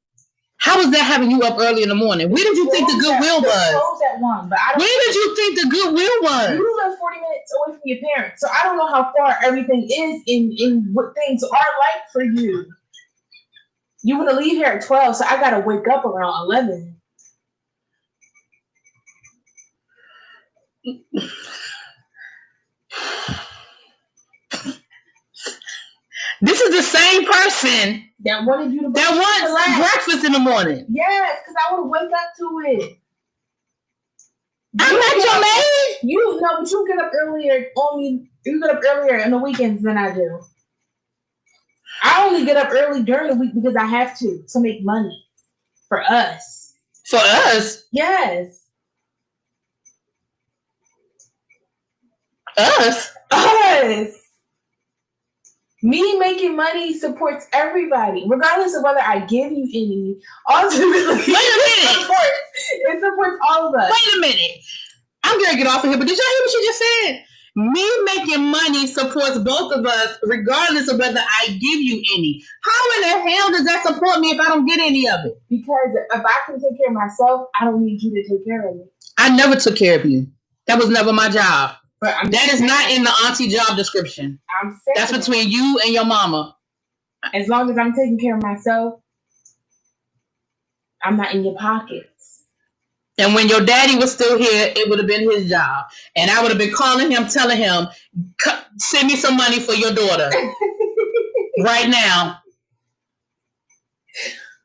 S1: How was that having you up early in the morning? Where did you think the Goodwill was?
S2: Closed at 1, but I don't.
S1: Where did you think the Goodwill was?
S2: You live 40 minutes away from your parents, so I don't know how far everything is in what things are like for you. You want to leave here at 12, so I gotta wake up around 11.
S1: This is the same person
S2: that wanted you to
S1: wants breakfast in the morning.
S2: Yes, because I want to wake up to it.
S1: I'm not your maid.
S2: But you get up earlier. You get up earlier on the weekends than I do. I only get up early during the week because I have to make money for us.
S1: For us?
S2: Yes.
S1: Us.
S2: Me making money supports everybody, regardless of whether I give you any. Ultimately,
S1: wait a minute.
S2: It supports all of us.
S1: Wait a minute. I'm gonna get off of here, but did y'all hear what she just said? Me making money supports both of us, regardless of whether I give you any. How in the hell does that support me if I don't get any of it?
S2: Because if I can take care of myself, I don't need you to take care of me.
S1: I never took care of you. That was never my job. That is not in the auntie job description. That's between you and your mama.
S2: As long as I'm taking care of myself, I'm not in your pockets.
S1: And when your daddy was still here, it would have been his job. And I would have been calling him, telling him, send me some money for your daughter. Right now.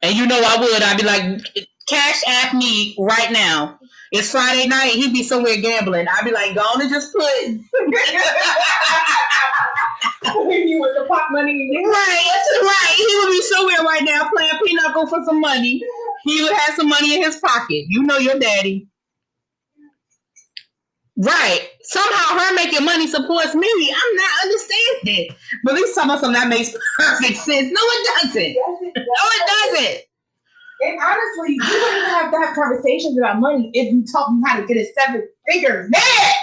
S1: And you know I would. I'd be like, cash app me right now. It's Friday night. He'd be somewhere gambling. I'd be like, go on and just put.
S2: You with the pot money.
S1: Right. He would be somewhere right now playing pinochle for some money. He would have some money in his pocket. You know your daddy. Right. Somehow her making money supports me. I'm not understanding. But at least some of them that makes perfect sense. No, it doesn't. No, it doesn't.
S2: And honestly, you wouldn't have to have conversations about money if you taught me how to get a 7-figure man.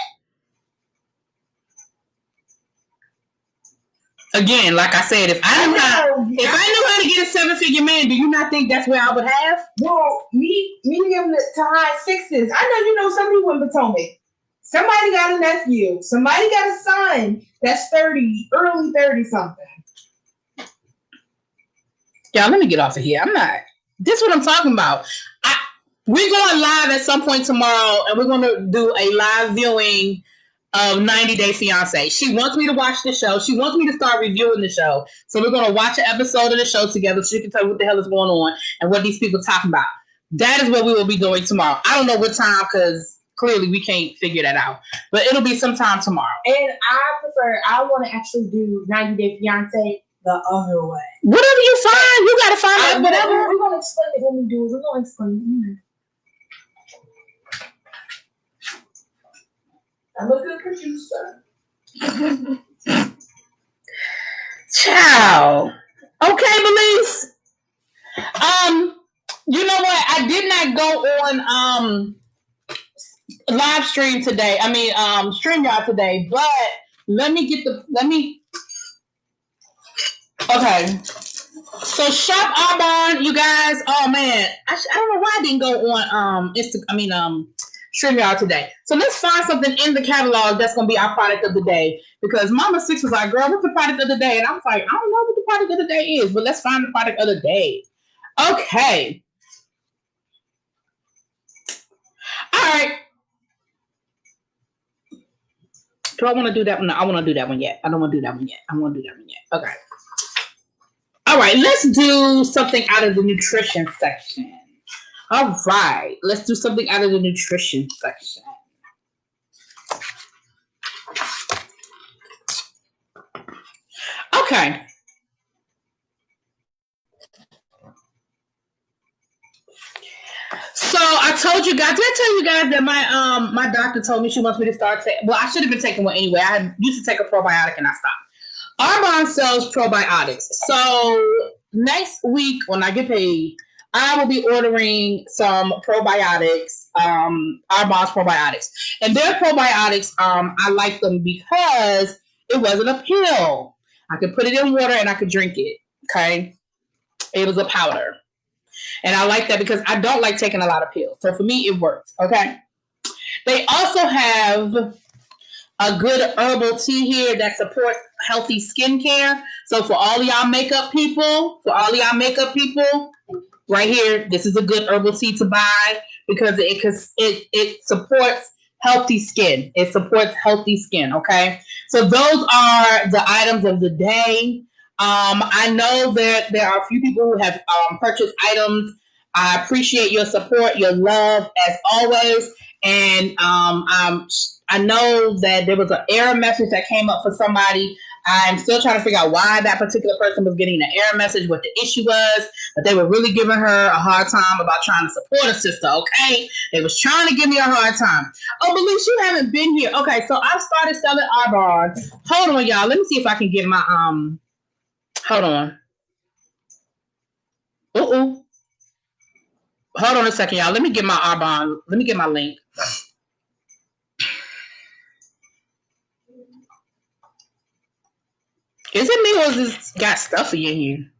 S1: Again, like I said, if I knew how to get a 7-figure man, do you not think that's where I would have?
S2: Well, medium to high 6s. I know you know somebody in Potomac. Somebody got a nephew. Somebody got a son that's 30, early 30 something.
S1: Y'all, let me get off of here. I'm not. This is what I'm talking about. We're going live at some point tomorrow, and we're going to do a live viewing of 90 Day Fiancé. She wants me to watch the show. She wants me to start reviewing the show. So we're going to watch an episode of the show together so she can tell me what the hell is going on and what these people are talking about. That is what we will be doing tomorrow. I don't know what time because clearly we can't figure that out. But it'll be sometime tomorrow.
S2: And I want to actually do 90 Day Fiancé the other way.
S1: Whatever you find, you got to find out whatever.
S2: We're going to explain it when we do it. We're going to explain it. I'm a good producer.
S1: Ciao. Okay, Belize. You know what? I did not go on live stream today. I mean, StreamYard today. But okay. So Shop Arbonne, you guys. Oh man, I don't know why I didn't go on StreamYard today. So let's find something in the catalog that's gonna be our product of the day. Because Mama Six was like, "Girl, what's the product of the day?" And I was like, "I don't know what the product of the day is, but let's find the product of the day." Okay. All right. Do I want to do that one? No, I want to do that one yet. I don't want to do that one yet. Okay. All right. Let's do something out of the nutrition section. All right. Let's do something out of the nutrition section. Okay. So I told you guys, did I tell you guys that my doctor told me she wants me to start taking, well, I should have been taking one anyway. I used to take a probiotic and I stopped. Arbonne sells probiotics. So next week when I get paid, I will be ordering some probiotics, Arbonne's probiotics. And their probiotics, I like them because it wasn't a pill. I could put it in water and I could drink it. Okay. It was a powder. And I like that because I don't like taking a lot of pills. So for me, it works. Okay. They also have a good herbal tea here that supports healthy skincare. So for all of y'all makeup people, right here, this is a good herbal tea to buy because it supports healthy skin. It supports healthy skin. Okay. So those are the items of the day. I know that there are a few people who have purchased items. I appreciate your support, your love, as always. And I know that there was an error message that came up for somebody. I'm still trying to figure out why that particular person was getting an error message, what the issue was. But they were really giving her a hard time about trying to support a sister, okay? They was trying to give me a hard time. Oh, Belize, you haven't been here. Okay, so I've started selling Arbonne. Hold on, y'all. Let me see if I can get my... Hold on. Hold on a second, y'all. Let me get my Arbonne. Let me get my link. Is it me or is this got stuffy in here?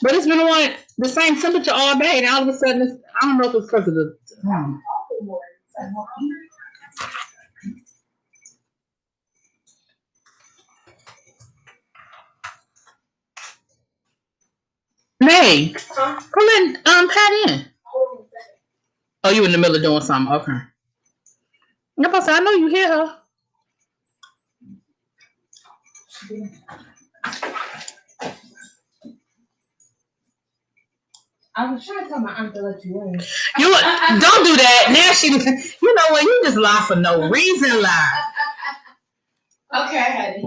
S1: But it's been on the same temperature all day, and all of a sudden, I don't know if it's because of the... May, come in, Pat in. Oh, you in the middle of doing something? Okay. I know you hear her.
S2: I was trying to tell my aunt to let you in.
S1: You don't do that. Now she, you know what? You just lie for no reason. Lie.
S2: Okay, honey.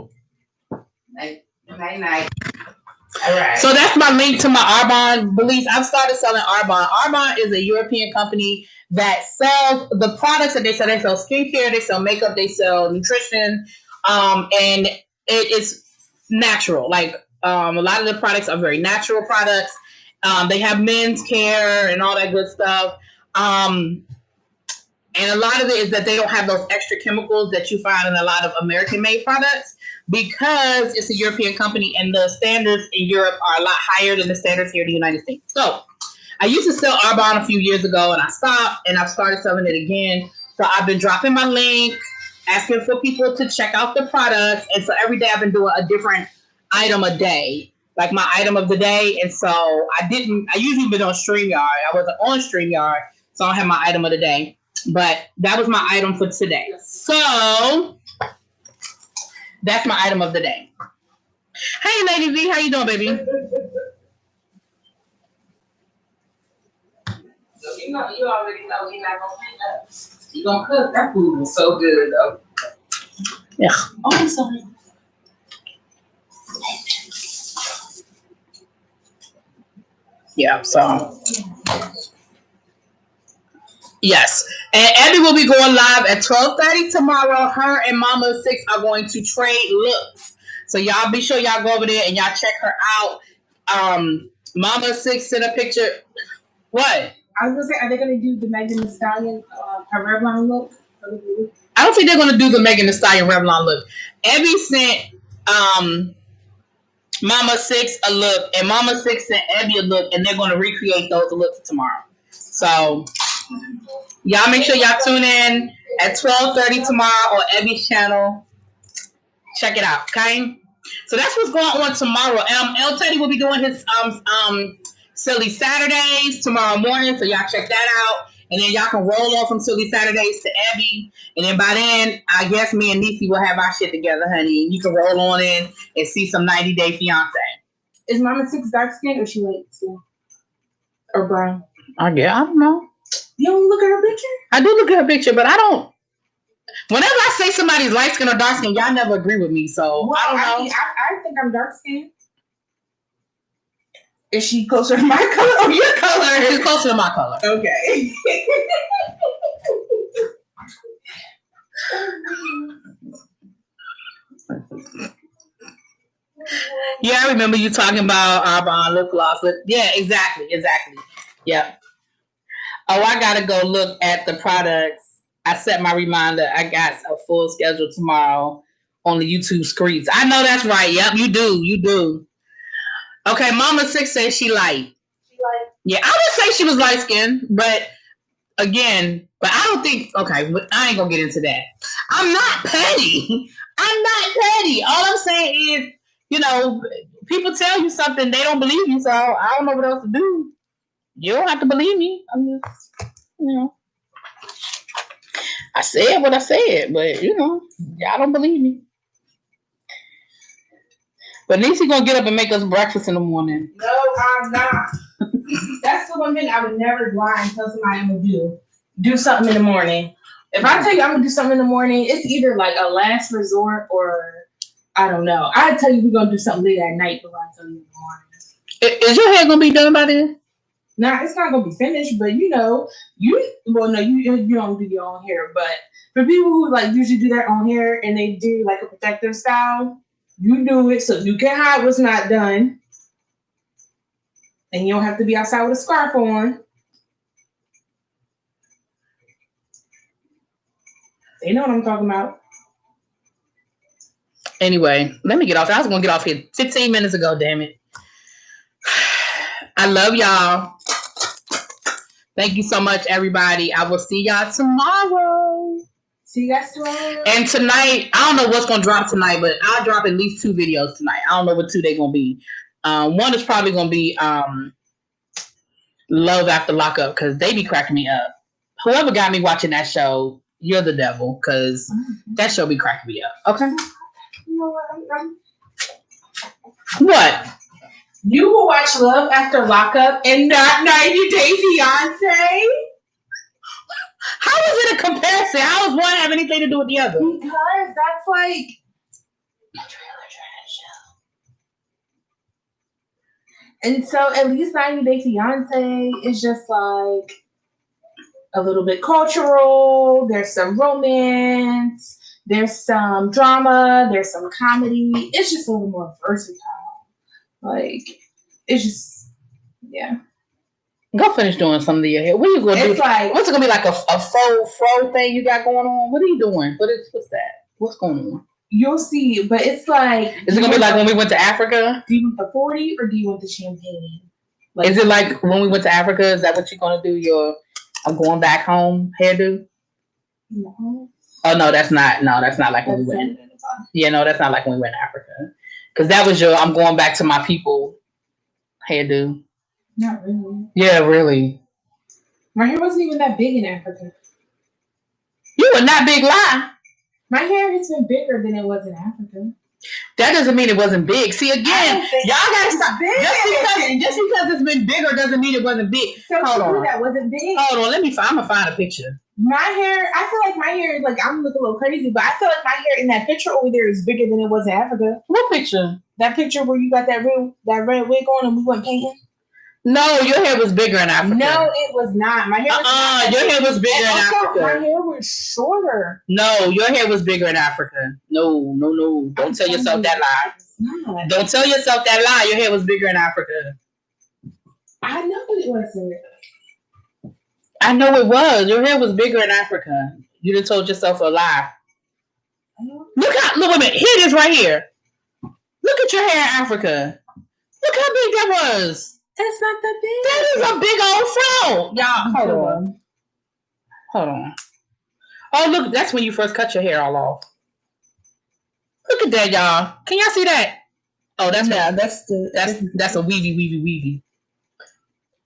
S2: Night. All right.
S1: So that's my link to my Arbonne beliefs. I've started selling Arbonne. Arbonne is a European company that sells the products that they sell. They sell skincare, they sell makeup, they sell nutrition, and it is natural. Like a lot of the products are very natural products. They have men's care and all that good stuff. And a lot of it is that they don't have those extra chemicals that you find in a lot of American-made products because it's a European company and the standards in Europe are a lot higher than the standards here in the United States. So I used to sell Arbonne a few years ago and I stopped and I've started selling it again. So I've been dropping my link, asking for people to check out the products. And so every day I've been doing a different item a day, like my item of the day. And so I usually been on StreamYard. I wasn't on StreamYard, so I don't have my item of the day. But that was my item for today. So that's my item of the day. Hey, Lady V, how you doing, baby?
S2: You already know you're not gonna clean up. You gonna cook. That food was so good, though.
S1: Yeah. Oh, I'm sorry. Yeah. So. Yes. And Abby will be going live at 12:30 tomorrow. Her and Mama 6 are going to trade looks. So y'all be sure y'all go over there and y'all check her out. Mama 6 sent a picture. What?
S2: I was gonna say, are they gonna do the Megan Thee Stallion, her Revlon look?
S1: I don't think they're gonna do the Megan Thee Stallion Revlon look. Abby sent Mama 6 a look, and Mama 6 sent Abby a look, and they're gonna recreate those looks tomorrow. So y'all make sure y'all tune in at 12:30 tomorrow on Abby's channel. Check it out, okay? So that's what's going on tomorrow. El Teddy will be doing his Silly Saturdays tomorrow morning, so y'all check that out. And then y'all can roll on from Silly Saturdays to Abby. And then by then, I guess me and Niecy will have our shit together, honey. And you can roll on in and see some 90 Day Fiance.
S2: Is Mama 6 dark skin or she light skin? Or brown?
S1: I don't know.
S2: You don't look at her picture?
S1: I do look at her picture, but I don't. Whenever I say somebody's light skin or dark skin, y'all never agree with me. So
S2: well,
S1: I don't know.
S2: I think I'm dark skin. Is she closer to my color or your color?
S1: She's closer to my color.
S2: Okay.
S1: Yeah, I remember you talking about Arbonne lip gloss. Yeah, exactly. Yeah. Oh, I gotta go look at the products. I set my reminder. I got a full schedule tomorrow on the YouTube screens. I know that's right. Yep, you do. Okay, Mama 6 says she light. Yeah, I would say she was light skinned, but again, I don't think. Okay, I ain't gonna get into that. I'm not petty. All I'm saying is, people tell you something, they don't believe you, so I don't know what else to do. You don't have to believe me. I'm just, I said what I said, but y'all don't believe me. But Niecy gonna get up and make us breakfast in the morning.
S2: No, I'm not. That's the one thing I would never lie and tell somebody I'm gonna do something in the morning. If I tell you I'm gonna do something in the morning, it's either like a last resort or I don't know. I tell you we're gonna do something late at night before I tell you in the morning.
S1: Is your hair gonna be done by then?
S2: Nah, it's not gonna be finished, but you don't do your own hair. But for people who like usually do their own hair and they do like a protective style, you do it so you can hide what's not done. And you don't have to be outside with a scarf on. They know what I'm talking about.
S1: Anyway, let me get off. I was going to get off here 15 minutes ago, damn it. I love y'all. Thank you so much, everybody. I will see y'all tomorrow.
S2: See you guys tomorrow.
S1: And tonight, I don't know what's going to drop tonight, but I'll drop at least 2 videos tonight. I don't know what 2 they're going to be. One is probably gonna be Love After Lockup because they be cracking me up. Whoever got me watching that show, you're the devil because that show be cracking me up. Okay.
S2: You know
S1: what?
S2: You will watch Love After Lockup and not 90 Day Fiancé?
S1: How is it a comparison? How does one have anything to do with the other?
S2: Because that's like a trailer trash show. And so at least 90 Day Fiancé is just like a little bit cultural. There's some romance. There's some drama. There's some comedy. It's just a little more versatile. Like, it's just, yeah.
S1: Go finish doing something to your hair. What are you going to do? Like, what's it going to be like a faux thing you got going on? What are you doing? What's that? What's going on?
S2: You'll see, but it's like...
S1: Is it going to be like when we went to Africa?
S2: Do you want the 40 or do you want the champagne?
S1: Like, is it like when we went to Africa? Is that what you're going to do? Your I'm going back home hairdo?
S2: No.
S1: Oh, no, that's not. No, that's not like when we went. Yeah, no, that's not like when we went to Africa. Because that was your I'm going back to my people hairdo.
S2: Not really.
S1: Yeah, really.
S2: My hair wasn't even that big in Africa.
S1: You were not big lie.
S2: My hair has been bigger than it was in Africa.
S1: That doesn't mean it wasn't big. See, again, y'all gotta stop. Just because it's been bigger doesn't mean it wasn't big.
S2: So hold on. That wasn't big.
S1: Hold on, I'm gonna find a picture.
S2: My hair, I feel like my hair, like I'm looking a little crazy, but I feel like my hair in that picture over there is bigger than it was in Africa.
S1: What picture?
S2: That picture where you got that red wig on and we went painting.
S1: No, your hair was bigger in Africa.
S2: No, it was not. My hair was
S1: your hair was bigger in Africa.
S2: My hair was shorter.
S1: No, your hair was bigger in Africa. No. Don't tell yourself that lie. Don't tell yourself that lie. Your hair was bigger in Africa.
S2: I know it wasn't.
S1: I know it was. Your hair was bigger in Africa. You done told yourself a lie. Look, wait a minute. Here it is right here. Look at your hair in Africa. Look how big that was.
S2: That's not that big.
S1: That is a big old fro. Y'all, hold on. Oh, look, that's when you first cut your hair all off. Look at that, y'all. Can y'all see that? Oh, that's a weavy.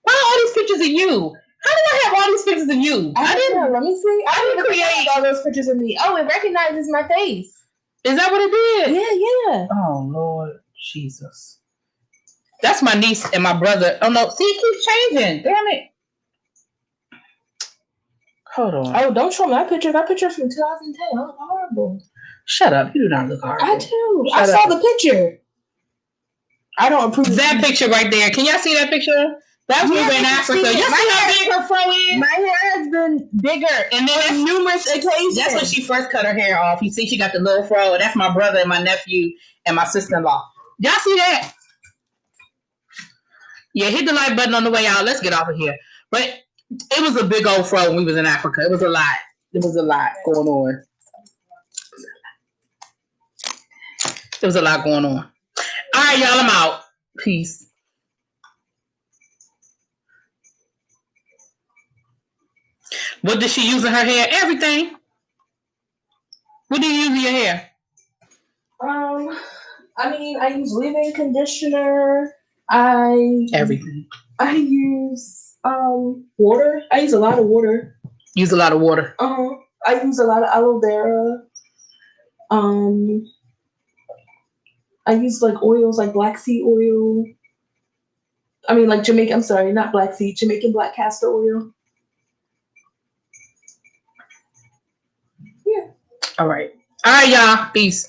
S1: Why are all these pictures of you? How did I have all these pictures of you?
S2: I didn't know. Let me see. I didn't create all those pictures of me. Oh, it recognizes my face.
S1: Is that what it did?
S2: Yeah.
S1: Oh, Lord Jesus. That's my niece and my brother. Oh, no. See, it keeps changing. Damn it. Hold on.
S2: Oh, don't show me that picture. That picture's from 2010. I look horrible.
S1: Shut up. You do not look horrible.
S2: I do. I saw the picture. I don't approve
S1: that picture right there. Can y'all see that picture? That's when we're in Africa. You see how big her fro is?
S2: My hair has been bigger
S1: and then
S2: on numerous occasions.
S1: That's when she first cut her hair off. You see she got the little fro. That's my brother and my nephew and my sister-in-law. Y'all see that? Yeah, hit the like button on the way out. Let's get off of here. But it was a big old fro when we was in Africa. It was a lot. There was a lot going on. There was a lot going on. All right, y'all, I'm out. Peace. What does she use in her hair? Everything. What do you use in your hair?
S2: I mean, I use leave-in conditioner.
S1: Everything.
S2: I use water. I use a lot of water.
S1: Use a lot of water.
S2: I use a lot of aloe vera. I use like oils, like black seed oil. I mean, like Jamaican. I'm sorry, not black seed. Jamaican black castor oil. Yeah.
S1: All right, y'all. Peace.